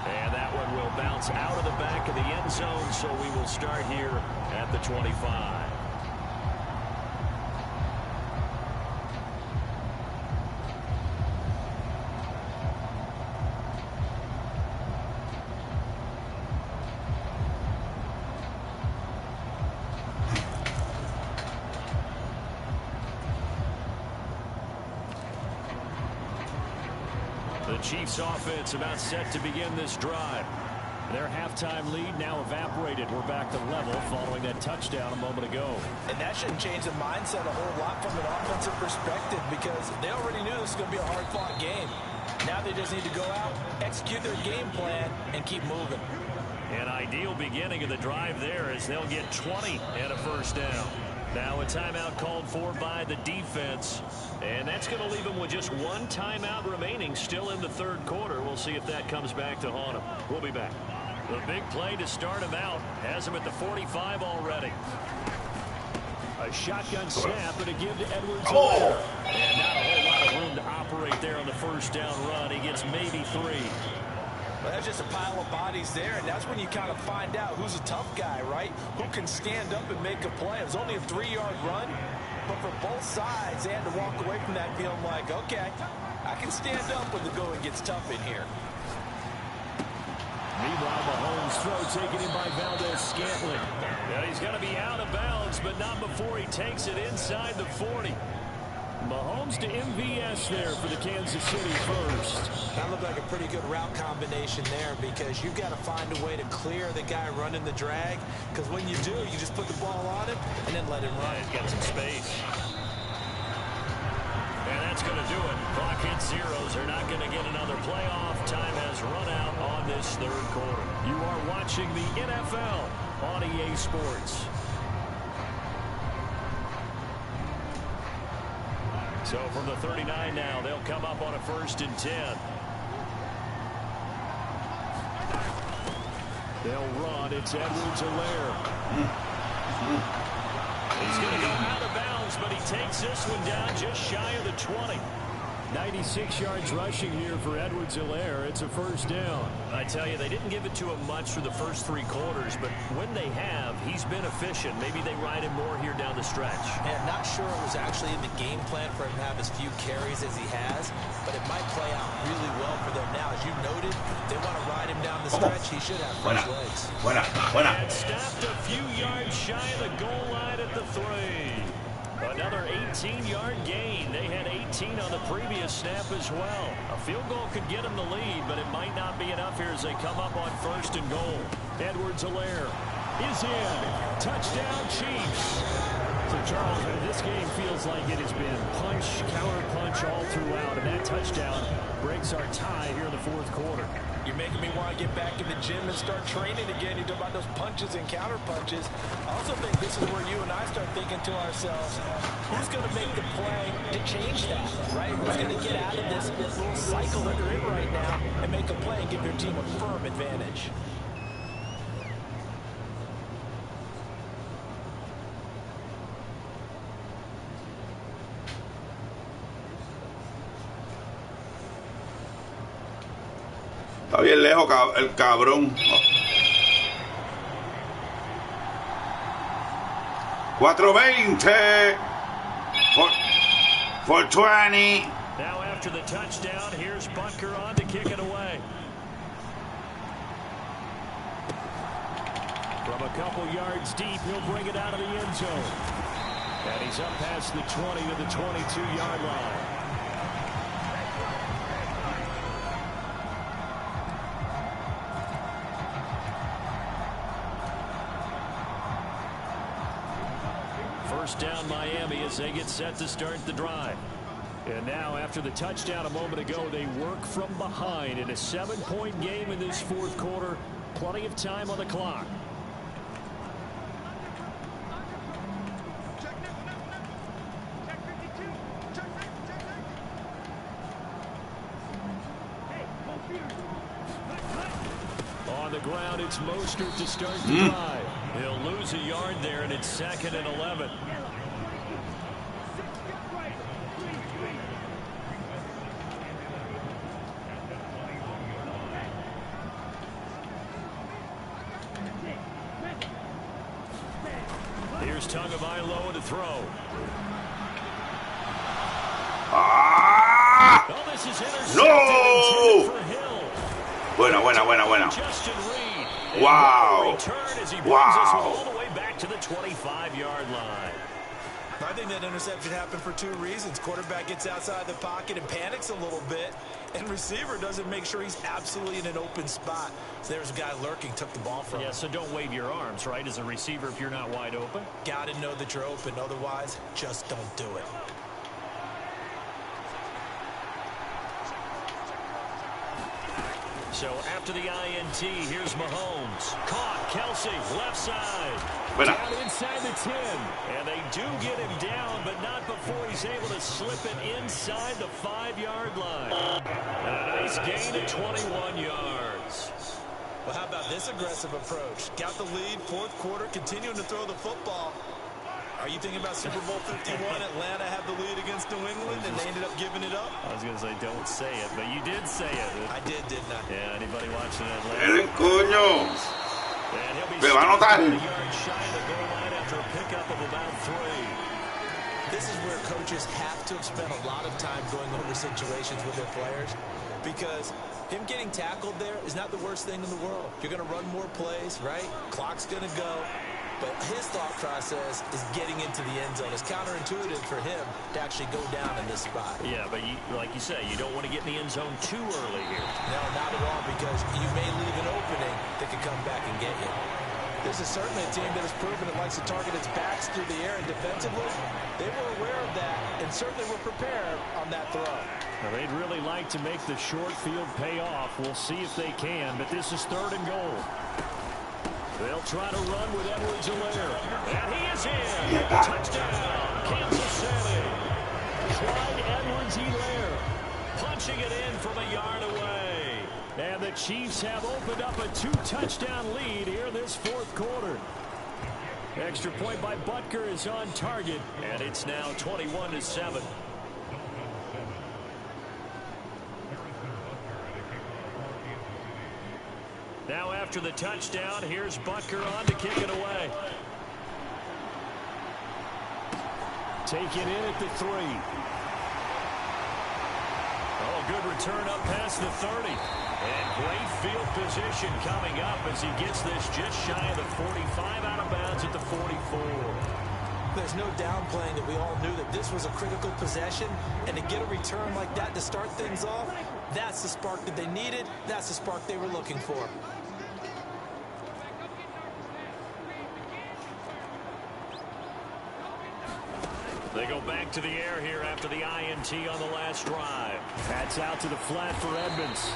[SPEAKER 1] And that one will bounce out of the back of the end zone, so we will start here at the 25. Chiefs offense about set to begin this drive. Their halftime lead now evaporated. We're back to level following that touchdown a moment ago.
[SPEAKER 3] And that shouldn't change the mindset a whole lot from an offensive perspective because they already knew this was going to be a hard-fought game. Now they just need to go out, execute their game plan, and keep moving.
[SPEAKER 1] An ideal beginning of the drive there as they'll get 20 and a first down. Now a timeout called for by the defense. And that's going to leave them with just 1 timeout remaining still in the third quarter. We'll see if that comes back to haunt them. We'll be back. The big play to start him out has him at the 45 already. A shotgun snap and a give to Edwards.
[SPEAKER 2] Oh.
[SPEAKER 1] And not a whole lot of room to operate there on the first down run. He gets maybe 3.
[SPEAKER 3] Well, that's just a pile of bodies there, and that's when you kind of find out who's a tough guy, right? Who can stand up and make a play. It was only a 3-yard run, but for both sides, they had to walk away from that feeling like, okay, I can stand up when the going gets tough in here.
[SPEAKER 1] Meanwhile, Mahomes' throw taken in by Valdez-Scantling. Yeah, he's got to be out of bounds, but not before he takes it inside the 40. Mahomes to MVS there for the Kansas City first.
[SPEAKER 3] That looked like a pretty good route combination there because you've got to find a way to clear the guy running the drag because when you do, you just put the ball on him and then let him run.
[SPEAKER 1] He's got some space. And that's going to do it. Clock hits zeros. They're not going to get another playoff. Time has run out on this third quarter. You are watching the NFL on EA Sports. So from the 39 now, they'll come up on a 1st and 10. They'll run. It's Edwards-Helaire. He's going to go out of bounds, but he takes this one down just shy of the 20. 96 yards rushing here for Edwards-Helaire. It's a first down. I tell you, they didn't give it to him much for the first 3 quarters, but when they have, he's been efficient. Maybe they ride him more here down the stretch.
[SPEAKER 3] And not sure it was actually in the game plan for him to have as few carries as he has, but it might play out really well for them now. As you noted, they want to ride him down the stretch. He should have fresh legs.
[SPEAKER 1] And stopped a few yards shy of the goal line at the 3. Another 18-yard gain. They had 18 on the previous snap as well. A field goal could get them the lead, but it might not be enough here as they come up on 1st and goal. Edwards-Helaire is in. Touchdown, Chiefs. So, Charles, this game feels like it has been punch, counter punch all throughout, and that touchdown breaks our tie here in the 4th quarter.
[SPEAKER 3] You're making me want to get back in the gym and start training again. You talk about those punches and counter punches. I also think this is where you and I start thinking to ourselves, who's going to make the play to change that, right? Who's going to get out of this little cycle that they're in right now and make a play and give their team a firm advantage?
[SPEAKER 2] bien lejos el cabrón. 420 for 20.
[SPEAKER 1] Now after the touchdown, here's Butker on to kick it away. From a couple yards deep, he'll bring it out of the end zone. And he's up past the 20 to the 22-yard line. First down Miami as they get set to start the drive. And now after the touchdown a moment ago, they work from behind in a 7-point game in this fourth quarter. Plenty of time on the clock. On the ground, it's Mostert to start the drive. He'll lose a yard there, and it's 2nd and 11. Here's Tagovailoa to throw.
[SPEAKER 2] Ah!
[SPEAKER 1] Oh, this is intercepted.
[SPEAKER 2] No!
[SPEAKER 1] For Hill.
[SPEAKER 2] Buena.
[SPEAKER 1] Justin Reed.
[SPEAKER 2] Wow.
[SPEAKER 1] Return as he brings us all the way back to the 25-yard line.
[SPEAKER 3] I think that interception happened for two reasons. Quarterback gets outside the pocket and panics a little bit, and receiver doesn't make sure he's absolutely in an open spot. So there's a guy lurking, took the ball from him.
[SPEAKER 1] Yeah, so don't wave your arms, right, as a receiver if you're not wide open.
[SPEAKER 3] Got to know that you're open. Otherwise, just don't do it.
[SPEAKER 1] So after the INT, here's Mahomes. Caught, Kelsey, left side.
[SPEAKER 2] Buena.
[SPEAKER 1] Down inside the 10. And they do get him down, but not before he's able to slip it inside the 5-yard line. And a nice gain of 21 yards.
[SPEAKER 3] Well, how about this aggressive approach? Got the lead, fourth quarter, continuing to throw the football. Are you thinking about Super Bowl 51? Atlanta had the lead against New England, and they ended up giving it up?
[SPEAKER 1] I was going to say, don't say it, but you did say it.
[SPEAKER 3] I did, didn't I?
[SPEAKER 1] Yeah, anybody watching Atlanta?
[SPEAKER 2] El coño.
[SPEAKER 1] And he'll be
[SPEAKER 2] Me va a anotar.
[SPEAKER 1] a yard shy of the goal line after a pickup of about 3.
[SPEAKER 3] This is where coaches have to have spent a lot of time going over situations with their players, because him getting tackled there is not the worst thing in the world. You're going to run more plays, right? Clock's going to go. But his thought process is getting into the end zone. It's counterintuitive for him to actually go down in this spot.
[SPEAKER 1] Yeah, but like you say, you don't want to get in the end zone too early here.
[SPEAKER 3] No, not at all, because you may leave an opening that could come back and get you. This is certainly a team that has proven it likes to target its backs through the air, and defensively, they were aware of that and certainly were prepared on that throw.
[SPEAKER 1] Now, they'd really like to make the short field pay off. We'll see if they can, but this is 3rd and goal. They'll try to run with Edwards-Helaire. And he is in. Touchdown, Kansas City. Clyde Edwards-Helaire punching it in from a yard away. And the Chiefs have opened up a 2-touchdown lead here in this fourth quarter. Extra point by Butker is on target, and it's now 21-7. Now after the touchdown, here's Butker on to kick it away. Taken in at the 3. Oh, good return up past the 30. And great field position coming up as he gets this just shy of the 45, out of bounds at the 44.
[SPEAKER 3] There's no downplaying that we all knew that this was a critical possession, and to get a return like that to start things off, that's the spark that they needed. That's the spark they were looking for.
[SPEAKER 1] They go back to the air here after the INT on the last drive. That's out to the flat for Edmonds.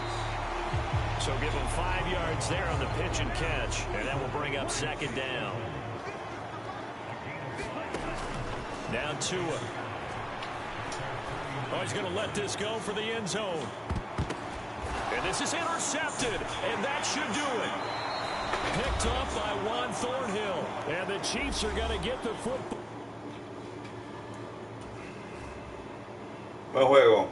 [SPEAKER 1] So give him 5 yards there on the pitch and catch, and that will bring up 2nd down. Now Tua. Oh, he's going to let this go for the end zone. And this is intercepted, and that should do it. Picked up by Juan Thornhill, and the Chiefs are going to get the football.
[SPEAKER 2] Buen juego.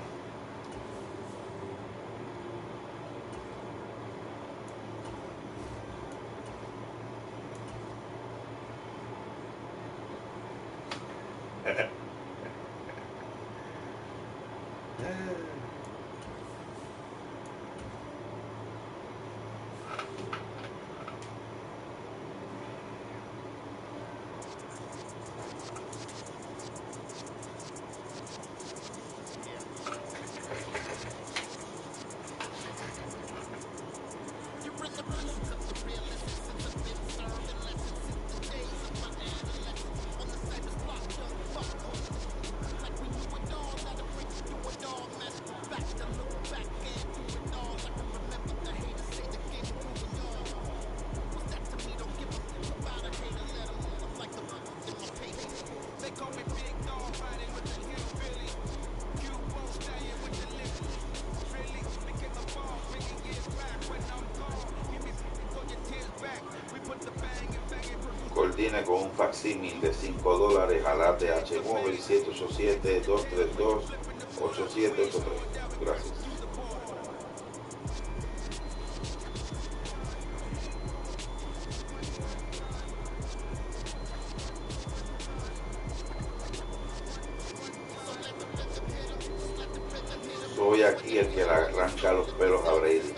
[SPEAKER 2] Coordine con un facsímil de $5 a la ATH móvil 787-232-8783. Gracias. Soy aquí el que le arranca los pelos a Brady.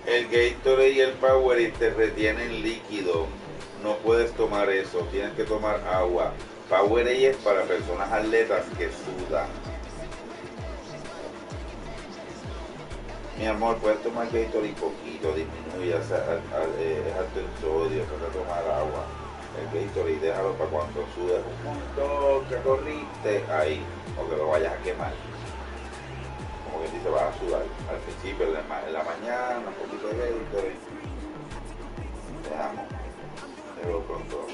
[SPEAKER 2] El Gatorade y el Powerade te retienen líquido. No puedes tomar eso, tienes que tomar agua. Powerade es para personas atletas que sudan. Mi amor, puedes tomar Gatorade poquito, disminuye, es alto en sodio, puedes tomar agua. El Gatorade déjalo para cuando sudes un montón, que corriste, ahí, o que lo vayas a quemar. Como que dice, vas a sudar al principio, en la mañana, un poquito de Gatorade. Dejamos, luego pronto.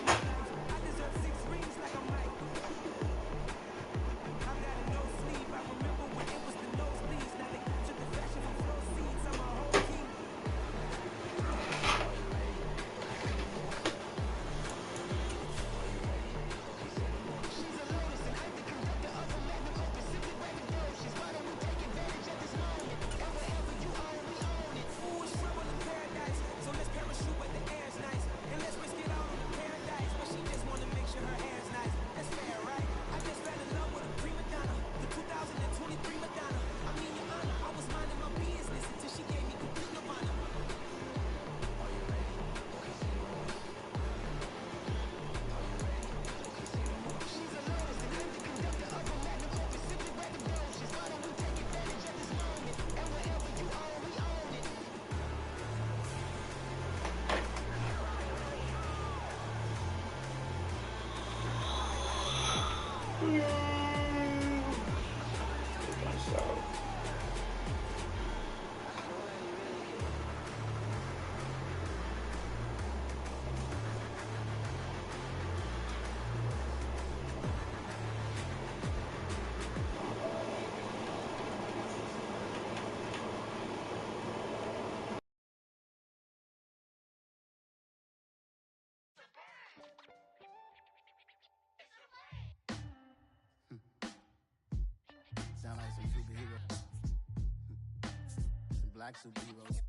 [SPEAKER 5] black superheroes.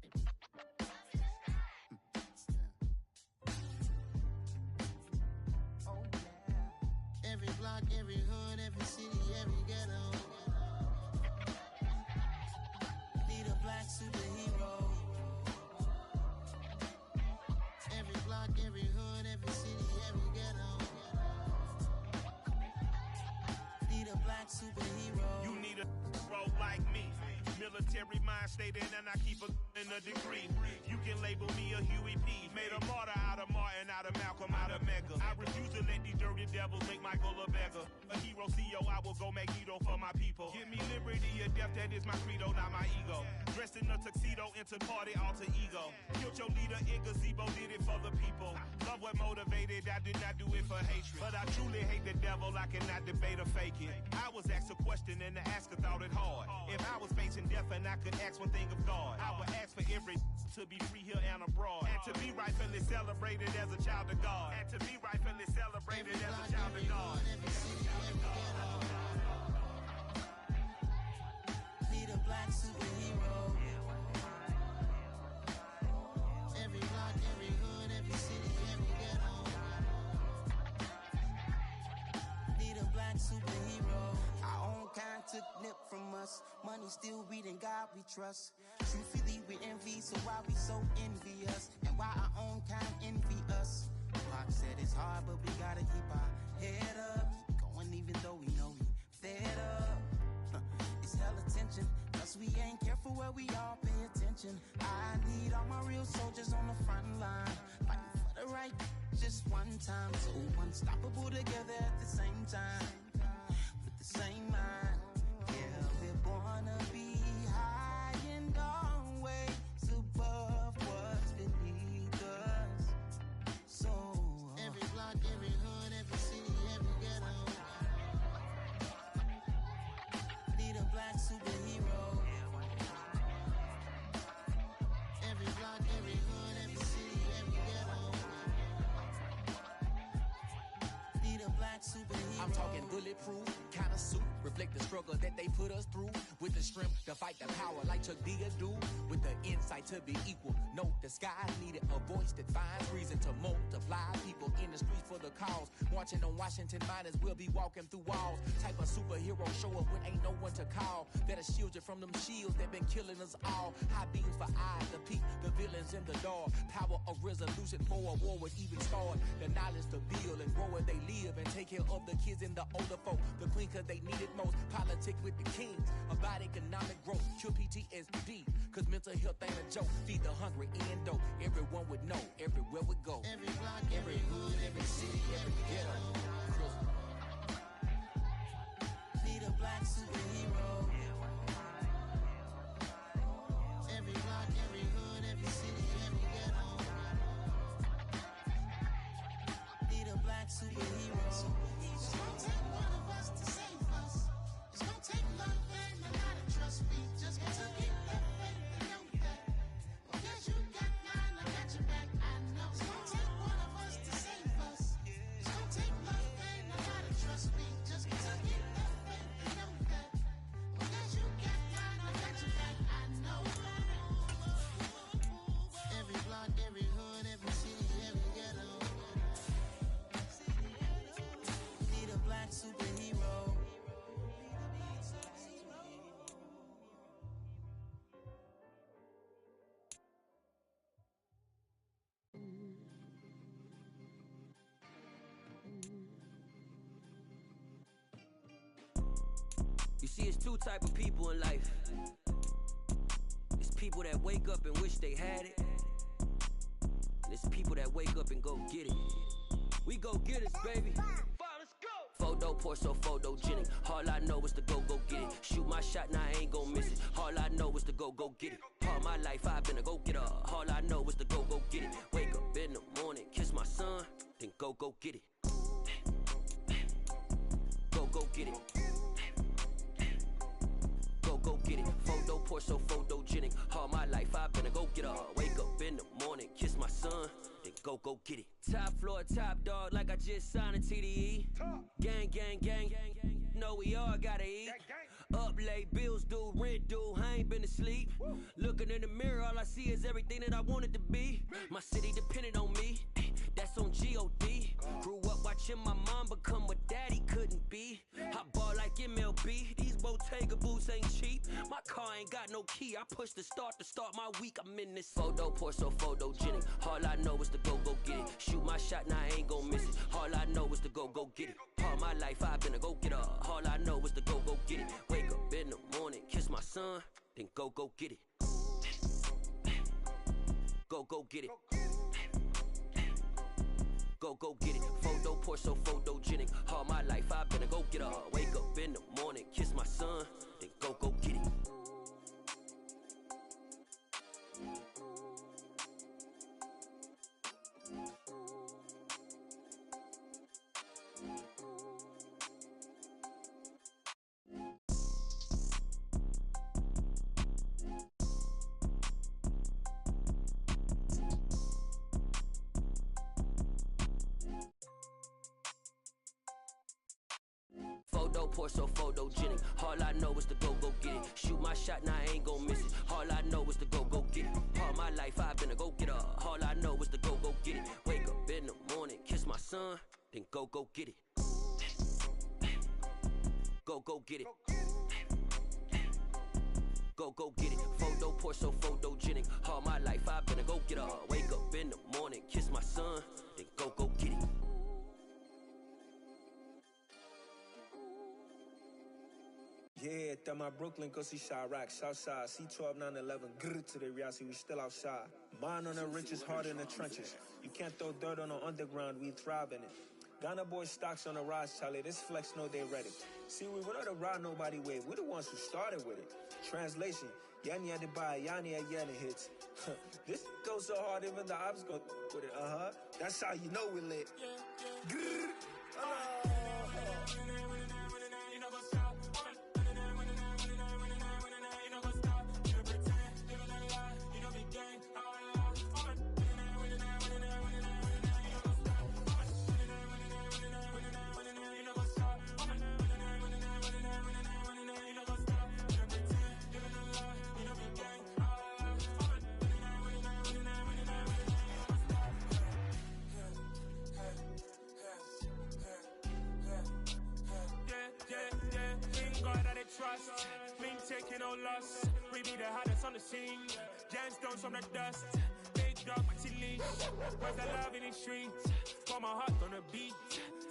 [SPEAKER 5] Oh yeah. Every block, every hood, every city, every ghetto. Need a black superhero. Every block, every hood, every city, every ghetto. Need a black superhero.
[SPEAKER 6] You need a bro like me. Military mind stated, and I keep in a degree. You can label me a Huey P. Made a martyr out of Martin, out of Malcolm, out of Mega. I refuse to let these dirty devils make Michael a beggar. A hero CEO, I will go Magneto for my people. Give me liberty or death, that is my credo, not my ego. Dressed in a tuxedo, into party, alter ego. Killed your leader in gazebo, did it for the people. Love what motivated, I did not do it for hatred. But I truly hate the devil, I cannot debate or fake it. I was asked a question and the asker thought it hard. If I was facing death and I could ask one thing of God, I would ask for every to be free here and abroad, and to be rightfully celebrated as a child of God, and to be rightfully celebrated as a child of God.
[SPEAKER 5] Need a black superhero. Every block, every hood, every city, every ghetto. Need a black superhero. Our own kind took nip from us. Money still reading God we trust. Truthfully we envy, so why we so envious? And why our own kind envy us? Pac said it's hard, but we gotta keep our head up. Keep going even though we know we fed up. It's hella tension, cause we ain't careful where we all pay attention. I need all my real soldiers on the front line, fighting for the right just one time. So unstoppable together at the same time, with the same mind. Yeah, we're born to be high and always above what's beneath us. So every block, every hood, every city, every ghetto. Need a black superhero. Every block, every hood, every city, every ghetto. Need a black superhero.
[SPEAKER 7] I'm talking bulletproof kind of suit, reflect the struggle that they put us through, with the strength to fight the power like Chuck D do, with the insight to be equal. Note the sky needed a voice that finds reason to multiply people in the streets for the cause. Marching on Washington, might as well be walking through walls. Type of superhero show up when ain't no one to call. That'll shield you from them shields that been killing us all. High beams for eyes to peek the villains in the dark. Power of resolution for a war would even start. The knowledge to build and grow where they live, and take care of the kids and the older folk. The queen cause they need it most. Politic with the kings about economic growth. Cure PTSD cause mental health ain't a joke. Feed the hungry and dope. Everyone would know everywhere we go.
[SPEAKER 5] Every block, every hood, every city, every ghetto. Need a black superhero. Every block, every hood, every city, every ghetto. Need a black superhero. It's gonna take one of us to save us. It's gonna take love and a lot of trust. We just got to get that faith and know that. Because you got mine, I got your back, I know. It's gonna take one of us to save us. It's gonna take love and a lot of trust. We just got to get that faith and know that. Because you got mine, I got your back, I know. Every block, every hood, every city, every ghetto. Need a black superhero.
[SPEAKER 8] You see, it's two type of people in life. It's people that wake up and wish they had it, and it's people that wake up and go get it. We go get it, baby. Let's go. Photo poor, so photogenic. All I know is to go get it. Shoot my shot, now I ain't gon' miss it. All I know is to go get it. All my life I've been a go-getter. All I know is to go get it. Wake up in the morning, kiss my son, then go get it. Go get it. Go get it. Photo poor, so photogenic. All my life I've been a go-getter. Wake up in the morning, kiss my son, then go go get it. Top floor, top dog, like I just signed a TDE. Gang, gang, gang, gang, gang. No, we all gotta eat. Up late, bills due, rent due, I ain't been asleep. Looking in the mirror, all I see is everything that I wanted to be. My city depended on me, that's on G.O.D. Grew up watching my mom become what daddy couldn't be. I ball like MLB, these Bottega boots ain't cheap. My car ain't got no key, I push the start to start my week. I'm in this photo, pour so photogenic. All I know is to go get it. Shoot my shot, now I ain't gon' miss it. All I know is to go get it. All my life I've been a go-getter. All I know is to go get it. Wake up in the morning, kiss my son, then go get it. Go get it. Go get it. Photo, pour so photogenic. All my life I've been a go-getter. Wake up in the morning, kiss my son, then go get it. Photo, pour so photogenic. All I know is to go get it. Shoot my shot, now I ain't gon' miss it. All I know is to go get it. All my life I've been a go-getter. All I know is to go get it. Wake up in the morning, kiss my son, then go get it. Go get it. Go get it. Photo, pour so photogenic. All my life I've been a go-getter. Wake up in the morning, kiss my son, then go get it.
[SPEAKER 9] Yeah, tell my Brooklyn, cause he shot rock, Southside, C12, 911, grrr to the reality, we still outside. Mine on the richest, heart in the trenches. You can't throw dirt on the underground, we thrive in it. Ghana boys stocks on the rise, Charlie, this flex know they ready. See, we without a ride nobody with, we're the ones who started with it. Translation, Yani had to buy, Yani had Yanni hits. This goes so hard, even the ops go with it, That's how you know we lit. Grrr,
[SPEAKER 6] trust, mean taking no loss. We be the hottest on the scene. Gemstones from the dust. Big dog with your leash. Where's the love in the streets? Got my heart on the beat.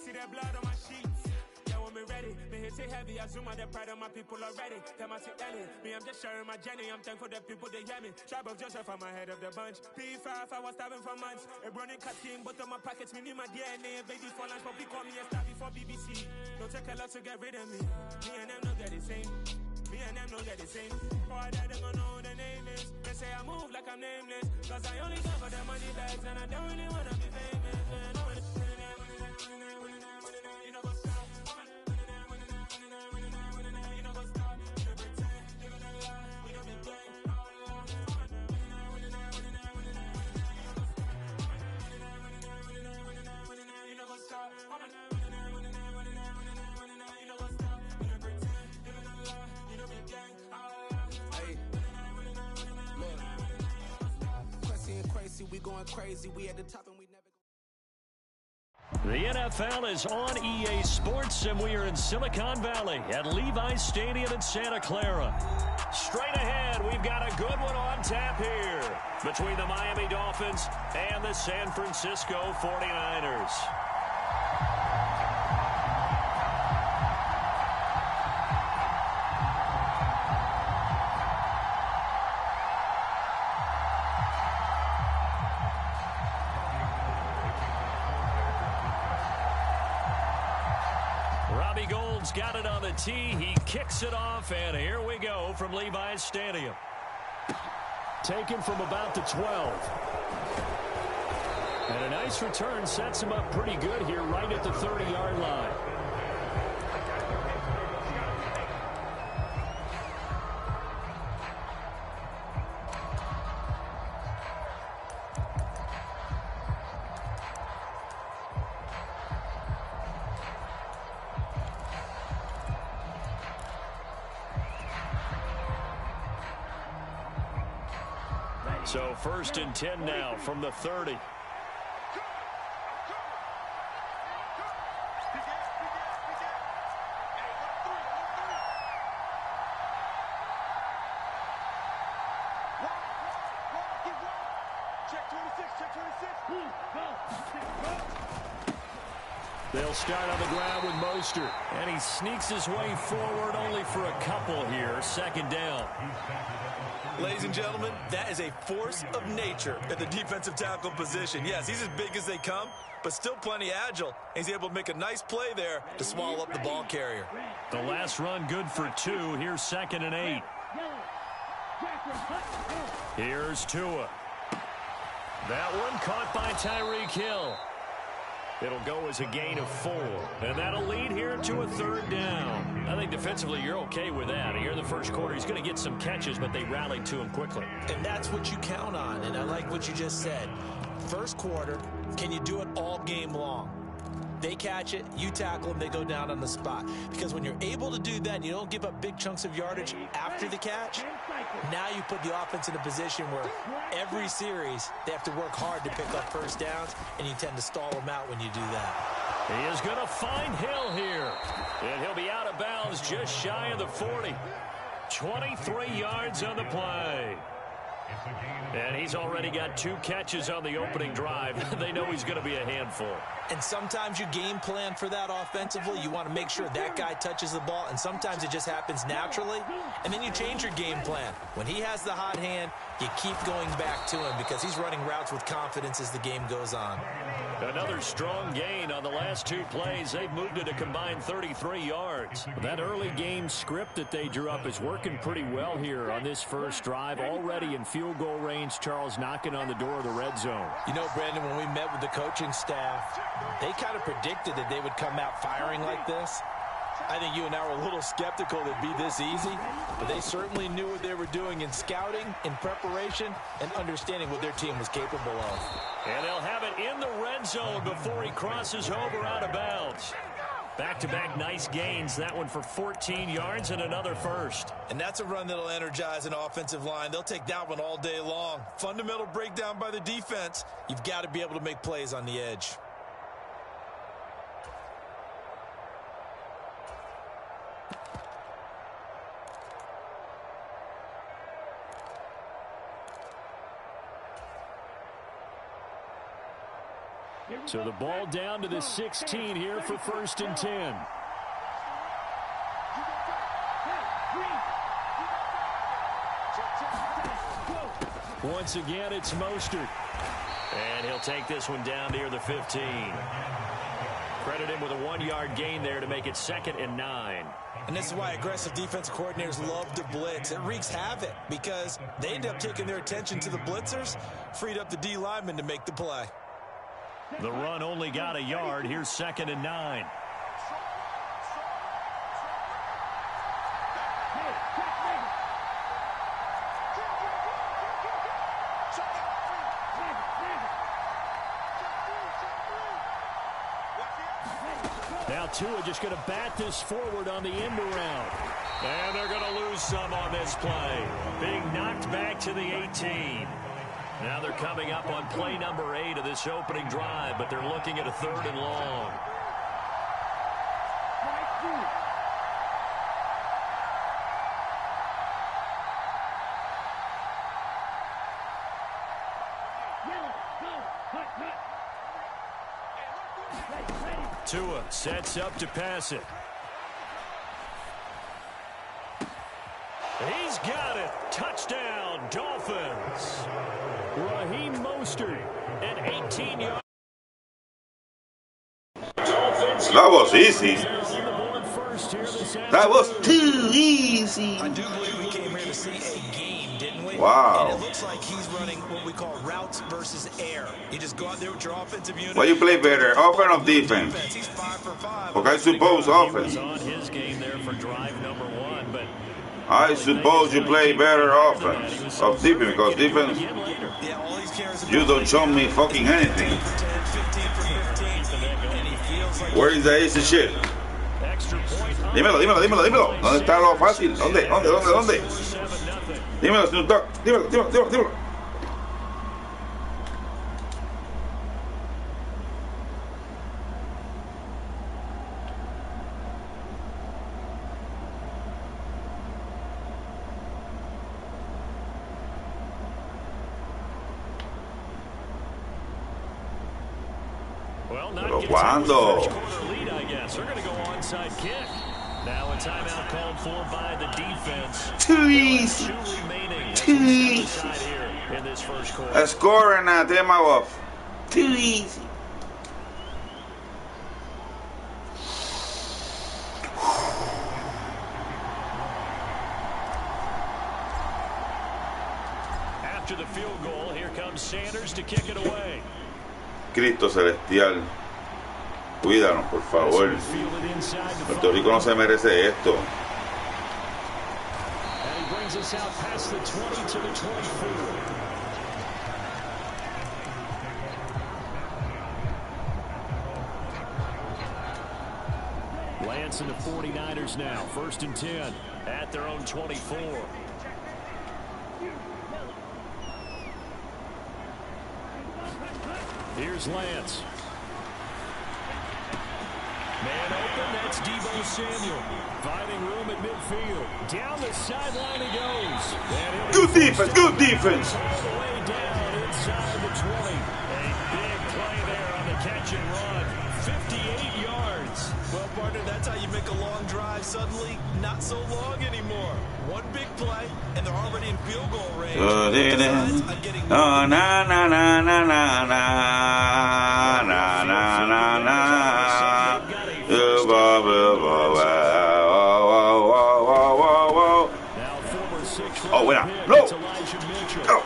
[SPEAKER 6] See that blood on my sheets. Yeah, when we ready, me hit it heavy. I zoom out the pride of my people already. Tell my sick Ellie, me I'm just sharing my journey. I'm thankful that people they hear me. Tribe of Joseph, I'm ahead of the bunch. P5, I was starving for months. A running cut team, but on my pockets, me need my DNA. Baby for lunch, but we call me a star before BBC. Don't take a lot to get rid of me. Me and them don't get the same. Me and them don't get the same. Boy, that them don't know who the name is. They say I move like I'm nameless. Cause I only come for the money bags and I don't really wanna be famous. Man, I wanna you know what's up. You know what's up. You pretend, living a lie. We don't be gang. You know what's up.
[SPEAKER 9] We going crazy, we at the top and we never go.
[SPEAKER 1] The NFL is on EA Sports, and we are in Silicon Valley at Levi's Stadium in Santa Clara. Straight ahead, we've got a good one on tap here between the Miami Dolphins and the San Francisco 49ers. Got it on the tee. He kicks it off, and here we go from Levi's Stadium. Taken from about the 12. And a nice return sets him up pretty good here right at the 30-yard line. So 1st and 10 now from the 30. They'll start on the ground with Mostert. And he sneaks his way forward only for a couple here. 2nd down.
[SPEAKER 3] Ladies and gentlemen, that is a force of nature at the defensive tackle position. Yes, he's as big as they come, but still plenty agile. He's able to make a nice play there to swallow up the ball carrier.
[SPEAKER 1] The last run good for 2. Here's 2nd and 8. Here's Tua. That one caught by Tyreek Hill. It'll go as a gain of 4. And that'll lead here to a 3rd down. I think defensively you're okay with that. Here in the first quarter, he's going to get some catches, but they rallied to him quickly.
[SPEAKER 3] And that's what you count on, and I like what you just said. First quarter, can you do it all game long? They catch it, you tackle them, they go down on the spot. Because when you're able to do that and you don't give up big chunks of yardage after the catch, now you put the offense in a position where every series they have to work hard to pick up first downs, and you tend to stall them out when you do that.
[SPEAKER 1] He is going to find Hill here. And he'll be out of bounds just shy of the 40. 23 yards on the play. And he's already got 2 catches on the opening drive. They know he's going to be a handful.
[SPEAKER 3] And sometimes you game plan for that offensively. You want to make sure that guy touches the ball, and sometimes it just happens naturally. And then you change your game plan. When he has the hot hand, you keep going back to him because he's running routes with confidence as the game goes on.
[SPEAKER 1] Another strong gain on the last 2 plays. They've moved it a combined 33 yards. That early game script that they drew up is working pretty well here on this first drive. Already in field goal range, Charles, knocking on the door of the red zone.
[SPEAKER 3] You know, Brandon, when we met with the coaching staff, they kind of predicted that they would come out firing like this. I think you and I were a little skeptical it'd be this easy, but they certainly knew what they were doing in scouting, in preparation, and understanding what their team was capable of.
[SPEAKER 1] And they'll have it in the red zone before he crosses over out of bounds. Back-to-back nice gains. That one for 14 yards and another first.
[SPEAKER 3] And that's a run that'll energize an offensive line. They'll take that one all day long. Fundamental breakdown by the defense. You've got to be able to make plays on the edge.
[SPEAKER 1] So the ball down to the 16 here for 1st and 10. Once again, it's Mostert. And he'll take this one down near the 15. Credit him with a 1-yard gain there to make it 2nd and 9.
[SPEAKER 3] And this is why aggressive defensive coordinators love to blitz. It wreaks havoc because they end up taking their attention to the blitzers, freed up the D lineman to make the play.
[SPEAKER 1] The run only got a yard. Here's 2nd and 9. Now Tua just going to bat this forward on the end around. And they're going to lose some on this play. Being knocked back to the 18. Now they're coming up on play number 8 of this opening drive, but they're looking at a 3rd and long. Tua sets up to pass it. He's got it. Touchdown, Dolphins. Raheem Mostert, an 18-yard.
[SPEAKER 2] That was easy. That was too easy.
[SPEAKER 3] I do believe we came here to see a game, didn't we?
[SPEAKER 2] Wow.
[SPEAKER 3] And it looks like he's running what we call routes versus air. You just go out there with your offensive unit.
[SPEAKER 2] What do you play better, offense or defense?
[SPEAKER 3] He's 5 for 5.
[SPEAKER 2] Okay, I suppose offense.
[SPEAKER 1] He was on his game there for drive number 1, but
[SPEAKER 2] I suppose you play better offense of defense because defense, you don't show me fucking anything. Where is the easy shit? Dímelo. ¿Dónde está lo fácil? ¿Dónde? Dímelo, Snoop Dogg. Dímelo. Pero ¿cuándo? Too easy. Too easy. A score and a tema off. Too easy.
[SPEAKER 1] After the field goal, here comes Sanders to kick it away.
[SPEAKER 2] Cristo celestial, cuídanos, por favor. Puerto Rico no se merece esto.
[SPEAKER 1] And he brings us out past the 20 to the 24. Lance and the 49ers now, 1st and 10 at their own 24. Here's Lance. Man open, that's Deebo Samuel. Finding room at midfield. Down the sideline he goes.
[SPEAKER 2] Good defense, good defense.
[SPEAKER 1] All the way down inside the 20. A big play there on the catch and run. 58 yards.
[SPEAKER 3] Well, partner, that's how you make a long drive suddenly not so long anymore. One big play, and they're already in field goal range.
[SPEAKER 2] Oh, na na na na na na na na na na. Oh, wait, no. Oh.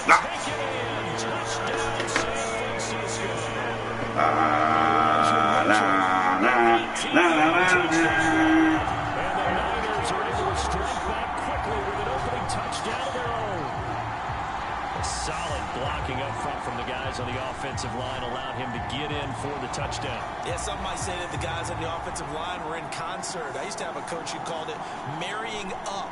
[SPEAKER 2] Nah.
[SPEAKER 1] On the offensive line allowed him to get in for the touchdown.
[SPEAKER 3] Yeah, some might say that the guys on the offensive line were in concert. I used to have a coach who called it marrying up,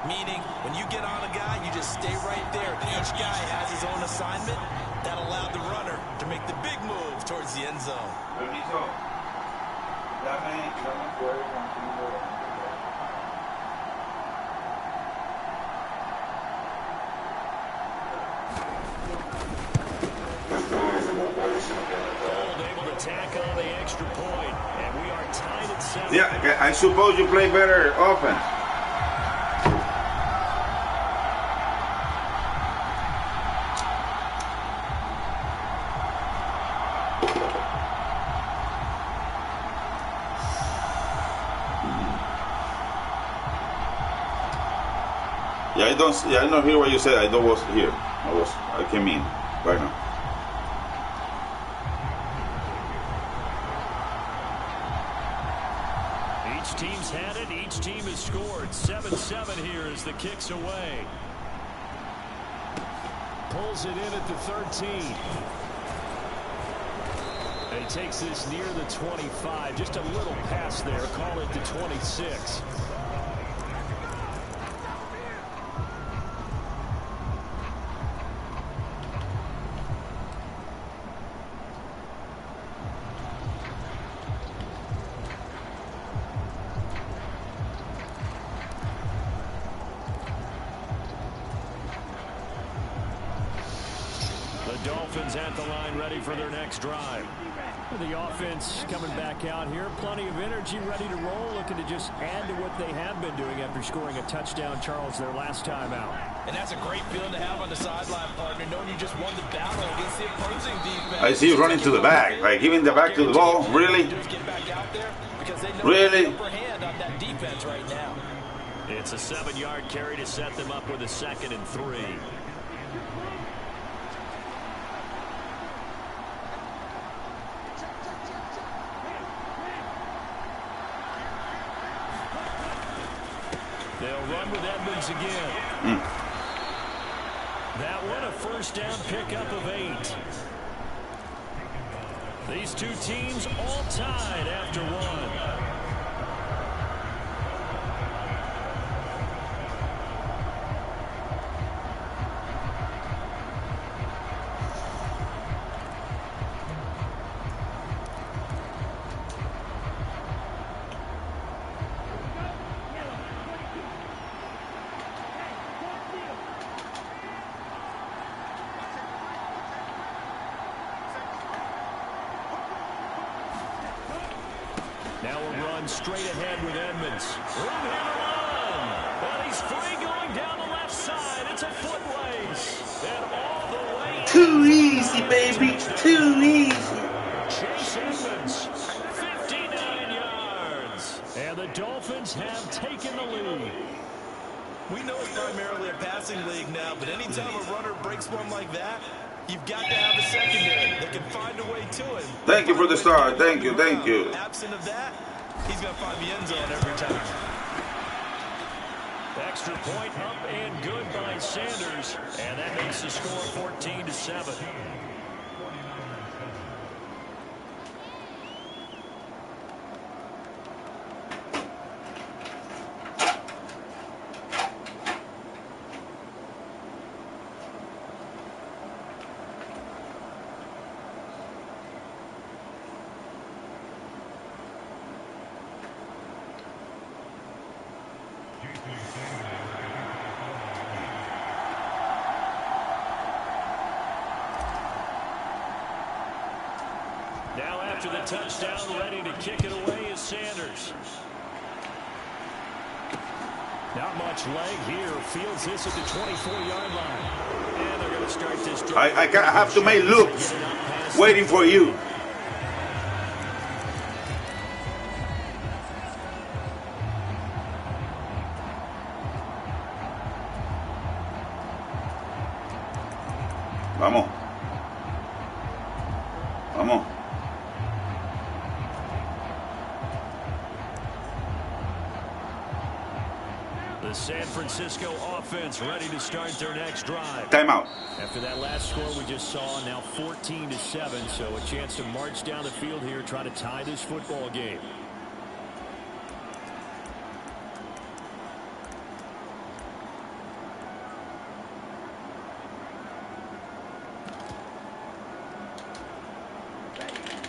[SPEAKER 3] meaning when you get on a guy, you just stay right there. Each guy has his own assignment. That allowed the runner to make the big move towards the end zone.
[SPEAKER 2] Yeah, I suppose you play better offense. Yeah, I don't hear what you said. I was here. I came in right now.
[SPEAKER 1] Team's had it. Each team has scored. 7-7 here as the kick's away. Pulls it in at the 13. And he takes this near the 25. Just a little pass there. Call it the 26. At the line ready for their next drive. The offense coming back out here. Plenty of energy, ready to roll, looking to just add to what they have been doing after scoring a touchdown, Charles, their last time out.
[SPEAKER 3] And that's a great feeling to have on the sideline, partner, knowing you just won the battle against the opposing defense.
[SPEAKER 2] I see you running to the back, like giving the back to the ball. Really? Really?
[SPEAKER 3] Right now.
[SPEAKER 1] It's a 7-yard carry to set them up with a 2nd and 3. They'll run with Edmonds again. That one a 1st down pickup of 8. These two teams all tied after 1. Now a run straight ahead with Edmonds. Room here to run. And he's free going down the left side. It's a foot race. And all the way.
[SPEAKER 2] Too easy, baby. Too easy.
[SPEAKER 1] Chase Edmonds, 59 yards. And the Dolphins have taken the lead.
[SPEAKER 3] We know it's primarily a passing league now, but anytime a runner breaks one like that, you've got to have a secondary that can find a way to him.
[SPEAKER 2] Thank you for the start. Thank you. Thank you.
[SPEAKER 3] Absent of that, he's going to find the end zone every time.
[SPEAKER 1] Extra point up and good by Sanders. And that makes the score 14-7. Now after the touchdown, ready to kick it away is Sanders. Not much leg here. Fields this at the 24-yard line. And they're going to start this drive.
[SPEAKER 2] I have to make loops waiting for you. Vamos. Vamos.
[SPEAKER 1] The San Francisco offense ready to start their next drive.
[SPEAKER 2] Timeout.
[SPEAKER 1] After that last score we just saw, now 14-7, so a chance to march down the field here, try to tie this football game.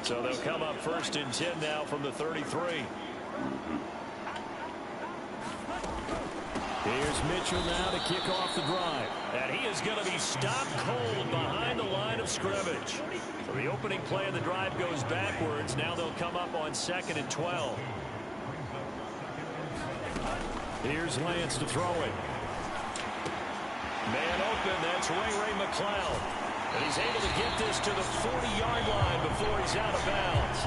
[SPEAKER 1] So they'll come up 1st and 10 now from the 33. Here's Mitchell now to kick off the drive. And he is going to be stopped cold behind the line of scrimmage. So the opening play of the drive goes backwards. Now they'll come up on 2nd and 12. Here's Lance to throw it. Man open, that's Ray McCloud. And he's able to get this to the 40-yard line before he's out of bounds.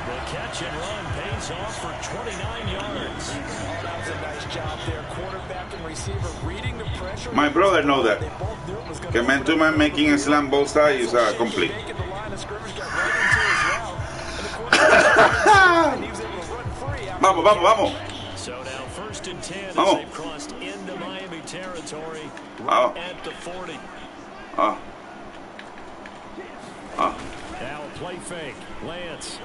[SPEAKER 1] The catch and run pays off for 29 yards.
[SPEAKER 3] Oh, that was a nice job there. Quarterback and receiver reading the pressure.
[SPEAKER 2] My brother knows that. Que man-to-man making a slam ball style is complete. Vamos, vamos, vamos.
[SPEAKER 1] So now 1st and 10 as
[SPEAKER 2] Vamos.
[SPEAKER 1] they've crossed into Miami territory
[SPEAKER 2] Vamos.
[SPEAKER 1] at the 40.
[SPEAKER 2] Now
[SPEAKER 1] a play fake. Lance.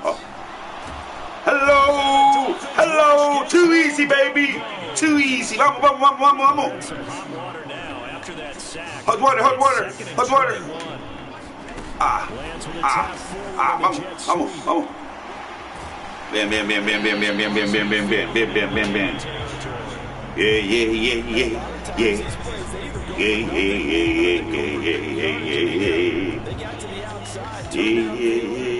[SPEAKER 2] Hello! Hello! Too easy, baby! Too easy. Vamos, vamos, vamos, vamos, vamos.
[SPEAKER 1] Some hot water now after that sack.
[SPEAKER 2] Hot water, hot water, hot water. Vamos, vamos, vamos. Bien, bien, bien, bien, bien, bien, bien, bien, bien, bien, bien, bien, bien, bien, bien. Yeah, yeah, yeah, yeah, yeah. Yeah, yeah, yeah, yeah, yeah, yeah, yeah, yeah. Yeah, yeah, yeah, yeah.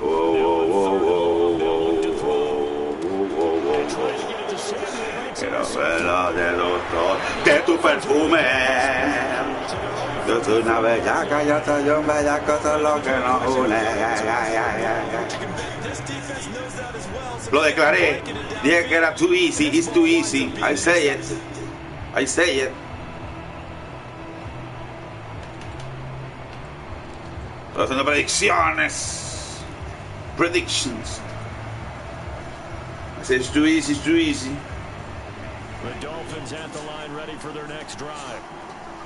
[SPEAKER 2] Whoa, whoa, whoa, whoa, whoa, whoa, whoa. Que la vela de los dos, de tu perfume. Yo soy una bellaca, yo soy un bellaco, eso es lo que nos une. Lo declaré. Dije que era too easy. It's too easy. I say it. I say it. Estoy haciendo predicciones. Predictions. I say it's too easy. It's too easy.
[SPEAKER 1] The Dolphins at the line ready for their next drive.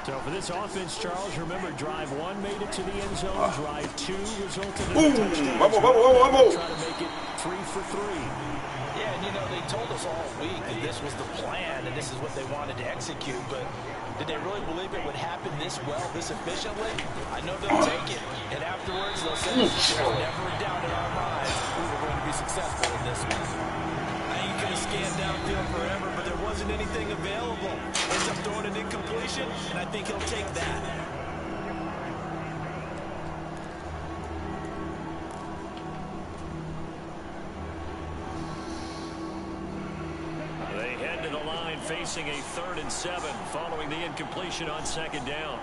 [SPEAKER 1] So for this offense, Charles, remember drive 1 made it to the end zone. Drive 2 resulted in a touchdown.
[SPEAKER 2] Vamos, vamos, vamos, vamos.
[SPEAKER 1] Try to make it 3 for 3.
[SPEAKER 3] Yeah, and you know, they told us all week that this was the plan and this is what they wanted to execute, but did they really believe it would happen this well, this efficiently? I know they'll take it, and afterwards they'll say, there's never a doubt in our minds we were going to be successful in this one. You trying to scan downfield forever, but there wasn't anything available. Ends up throwing an incompletion, and I think he'll take that.
[SPEAKER 1] They head to the line facing a 3rd and 7 following the incompletion on 2nd down.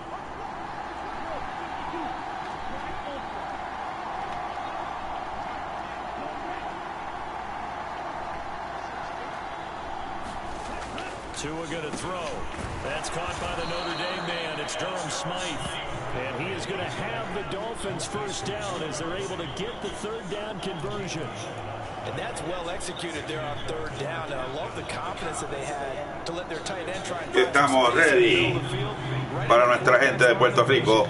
[SPEAKER 1] Tua going to throw. That's caught by the Notre Dame man. It's Durham Smythe. And he is going to have the Dolphins first down as they're able to get the 3rd down conversion.
[SPEAKER 3] And that's well executed there on 3rd down. And I love the confidence that they had to let their tight end try and
[SPEAKER 2] Estamos ready para nuestra gente de Puerto Rico,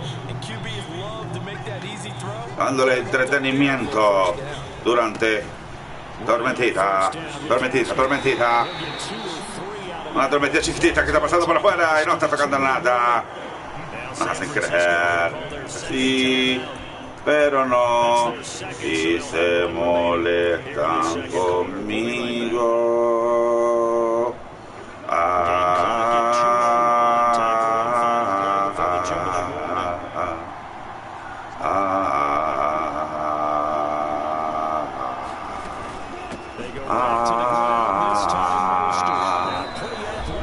[SPEAKER 2] dándole entretenimiento durante tormentita. Una tormentita chiquitita que está pasando por afuera y no está tocando nada. Nos hacen creer sí, pero no, y se molestan conmigo.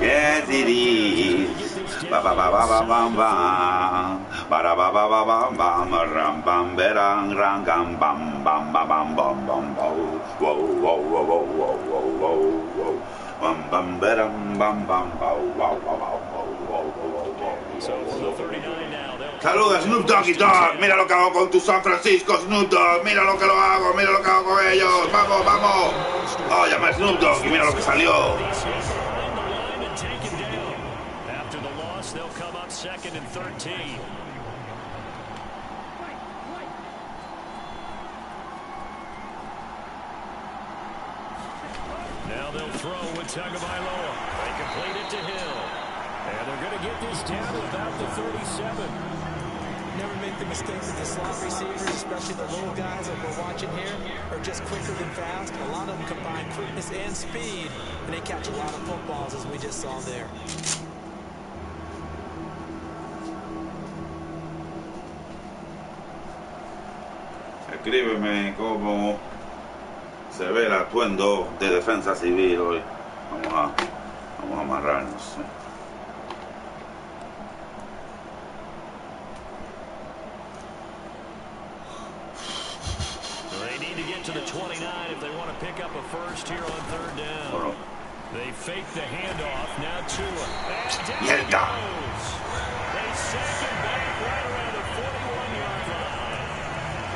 [SPEAKER 2] Yes, it is. Ba ba ba ba ba ba ba. Ba ba ba ba ba ba ba. Ram bam berang rang gam bam bam bam bam bam bam. Whoa whoa whoa whoa whoa whoa whoa. Bam bam berang bam bam wow wow wow wow wow wow.
[SPEAKER 1] So for the 39 now.
[SPEAKER 2] Saluda Snoop Doggy Dogg. Mira lo que hago con tu San Francisco, Snoop Dogg. Mira lo que lo hago. Mira lo que hago con ellos. Vamos, vamos. Oh, llama a Snoop Dogg y mira lo que salió.
[SPEAKER 1] After the loss, they'll come up 2nd and 13. Now they'll throw with Tagovailoa. They complete it to Hill. And they're going to get this down to about the 37.
[SPEAKER 3] Never make the mistake that the slot receivers, especially the little guys that we're watching here, are just quicker than fast. A lot of them combine quickness and speed, and they catch a lot of footballs, as we just saw there.
[SPEAKER 2] Escríbeme cómo se ve el atuendo de defensa civil hoy. Vamos a amarrarnos.
[SPEAKER 1] They need to get to the 29 if they want to pick up a first here on 3rd down. They fake the handoff. Now Tua. And down he goes. They sack him back right around the 41-yard line.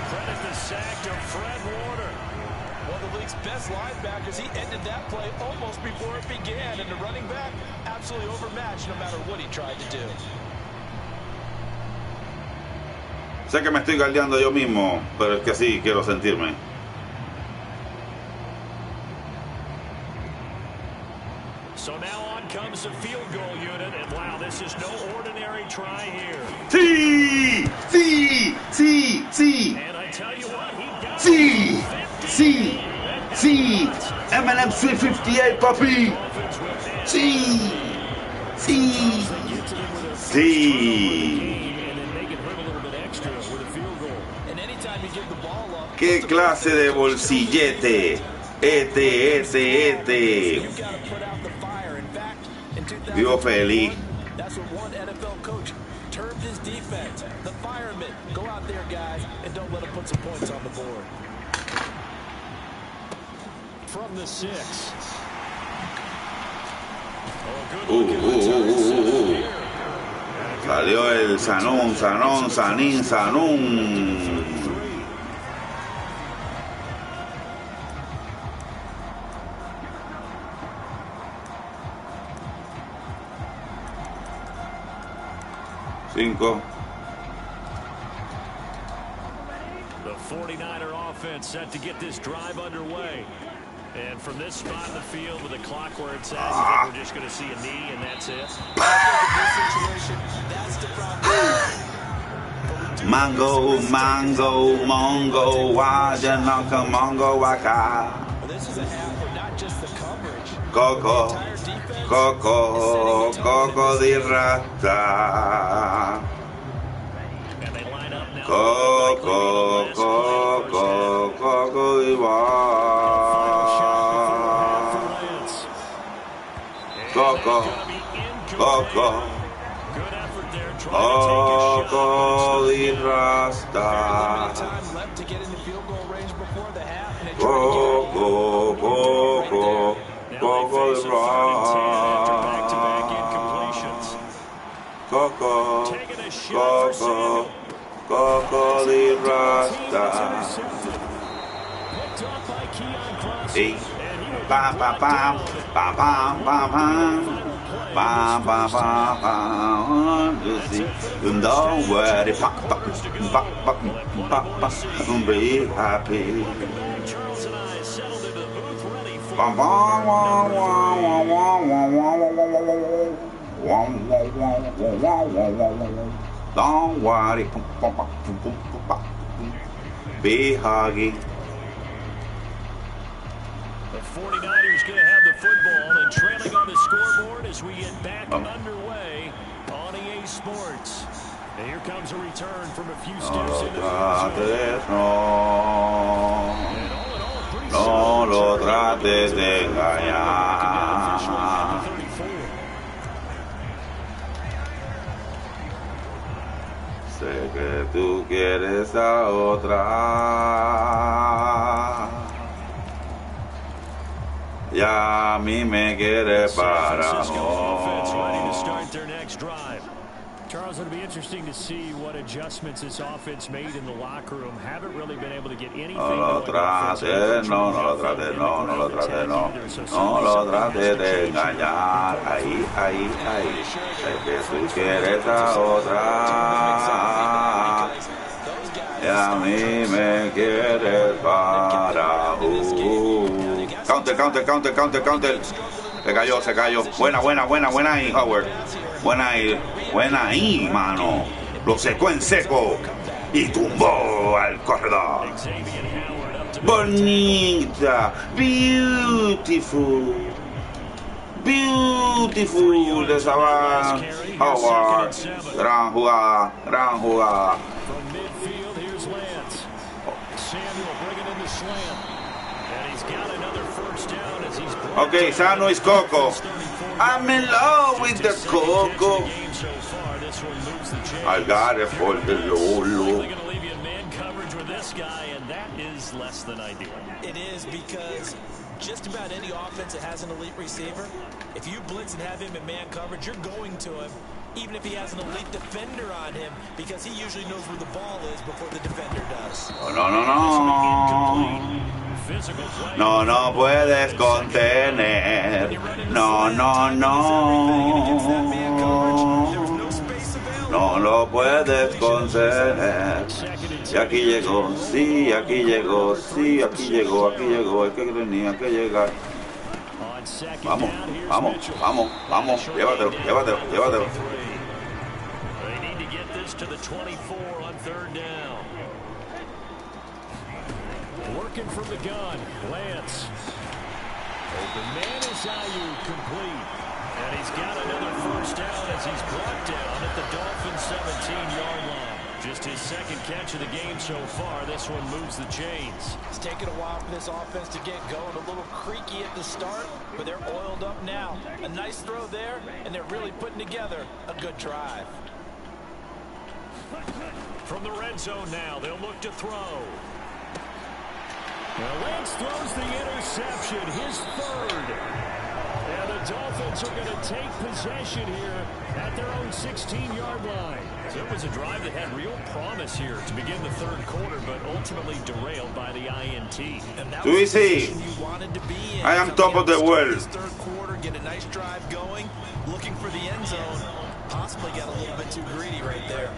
[SPEAKER 1] Credit the sack to Fred Warner.
[SPEAKER 3] One of the league's best linebackers. He ended that play almost before it began. And the running back absolutely overmatched no matter what he tried to do.
[SPEAKER 2] Sé que me estoy galdeando yo mismo, pero es que así quiero sentirme.
[SPEAKER 1] So now on comes the field goal unit, and wow, this is no ordinary try here.
[SPEAKER 2] Sí, sí, sí, sí.
[SPEAKER 1] And I tell you what, he got
[SPEAKER 2] sí, sí, sí. Mmsweets58, papi. Sí, sí, sí. ¿Qué clase de bolsillete? Este. Vivo feliz.
[SPEAKER 3] That's what one NFL coach termed his defense. The firemen. Go out there, guys, and don't let them put some points on the board.
[SPEAKER 1] From the 6.
[SPEAKER 2] Salió el Sanún. Cinco.
[SPEAKER 1] The 49er offense set to get this drive underway. And from this spot in the field with the clock where it's at, you think we're just going to see a knee and that's it?
[SPEAKER 2] Mango, mongo, why you knock a mongo waka?
[SPEAKER 3] This is a half where not just the coverage,
[SPEAKER 2] Coco,
[SPEAKER 3] the entire defense
[SPEAKER 2] Coco,
[SPEAKER 3] is
[SPEAKER 2] Coco di rata.
[SPEAKER 1] And they line up now.
[SPEAKER 2] Coco, Coco, Coco di Coco, Coco, Coco di rasta. Coco, Coco, Coco di rasta. Coco, Coco, Coco di rasta. Hey. Bam, bam, bam, bam, bam, bam, bam, bam, bam, bam. Don't worry, pop, pop, pop, pop, pop, pop. Be happy. Bam, bam, bam, bam. Don't worry, be huggy.
[SPEAKER 1] The 49ers going to have the football and trailing on the scoreboard as we get back underway on EA Sports. And here comes a return from a few steps into the
[SPEAKER 2] No lo trates de engañar. Sé que tú quieres a otra. Ya a mí me quiere para
[SPEAKER 1] Charles, it'll be interesting to see what adjustments this offense made in the locker room. Haven't really been able to get anything.
[SPEAKER 2] No lo trates, no lo trates de engañar. Ahí. Sé que tú quieres a otra. Y a mí me quieres para Counter. Se cayó. Buena ahí, Howard. Buena ahí, mano. Lo secó en seco y tumbó al corredor. Bonita, beautiful de Saban. Howard. Gran jugada. Okay, Sano is Coco. I'm in love with the Coco. I got it for the Lolo.
[SPEAKER 1] Going to leave you in man coverage with this guy, and that is less than ideal.
[SPEAKER 3] It is, because just about any offense that has an elite receiver, if you blitz and have him in man coverage, you're going to him, even if he has an elite defender on him, because he usually knows where the ball is before the defender does.
[SPEAKER 2] No puedes contener. No lo puedes contener. Y aquí llegó, aquí llegó. Es que tenía que llegar. Vamos. Llévatelo.
[SPEAKER 1] They need to get this to the 24 on third down. Working from the gun, Lance. Open man is Ayuk, complete. And he's got another first down as he's brought down at the Dolphins' 17-yard line. Just his second catch of the game so far. This one moves the chains.
[SPEAKER 3] It's taken a while for this offense to get going. A little creaky at the start, but they're oiled up now. A nice throw there, and they're really putting together a good drive.
[SPEAKER 1] From the red zone now, they'll look to throw. Now Lance throws the interception, his third. And the Dolphins are going to take possession here at their own 16-yard line. So it was a drive that had real promise here to begin the third quarter, but ultimately derailed by the INT.
[SPEAKER 2] Do we see? I am top of the world.
[SPEAKER 3] Third quarter, get a nice drive going, looking for the end zone. Possibly got a little bit too greedy right there.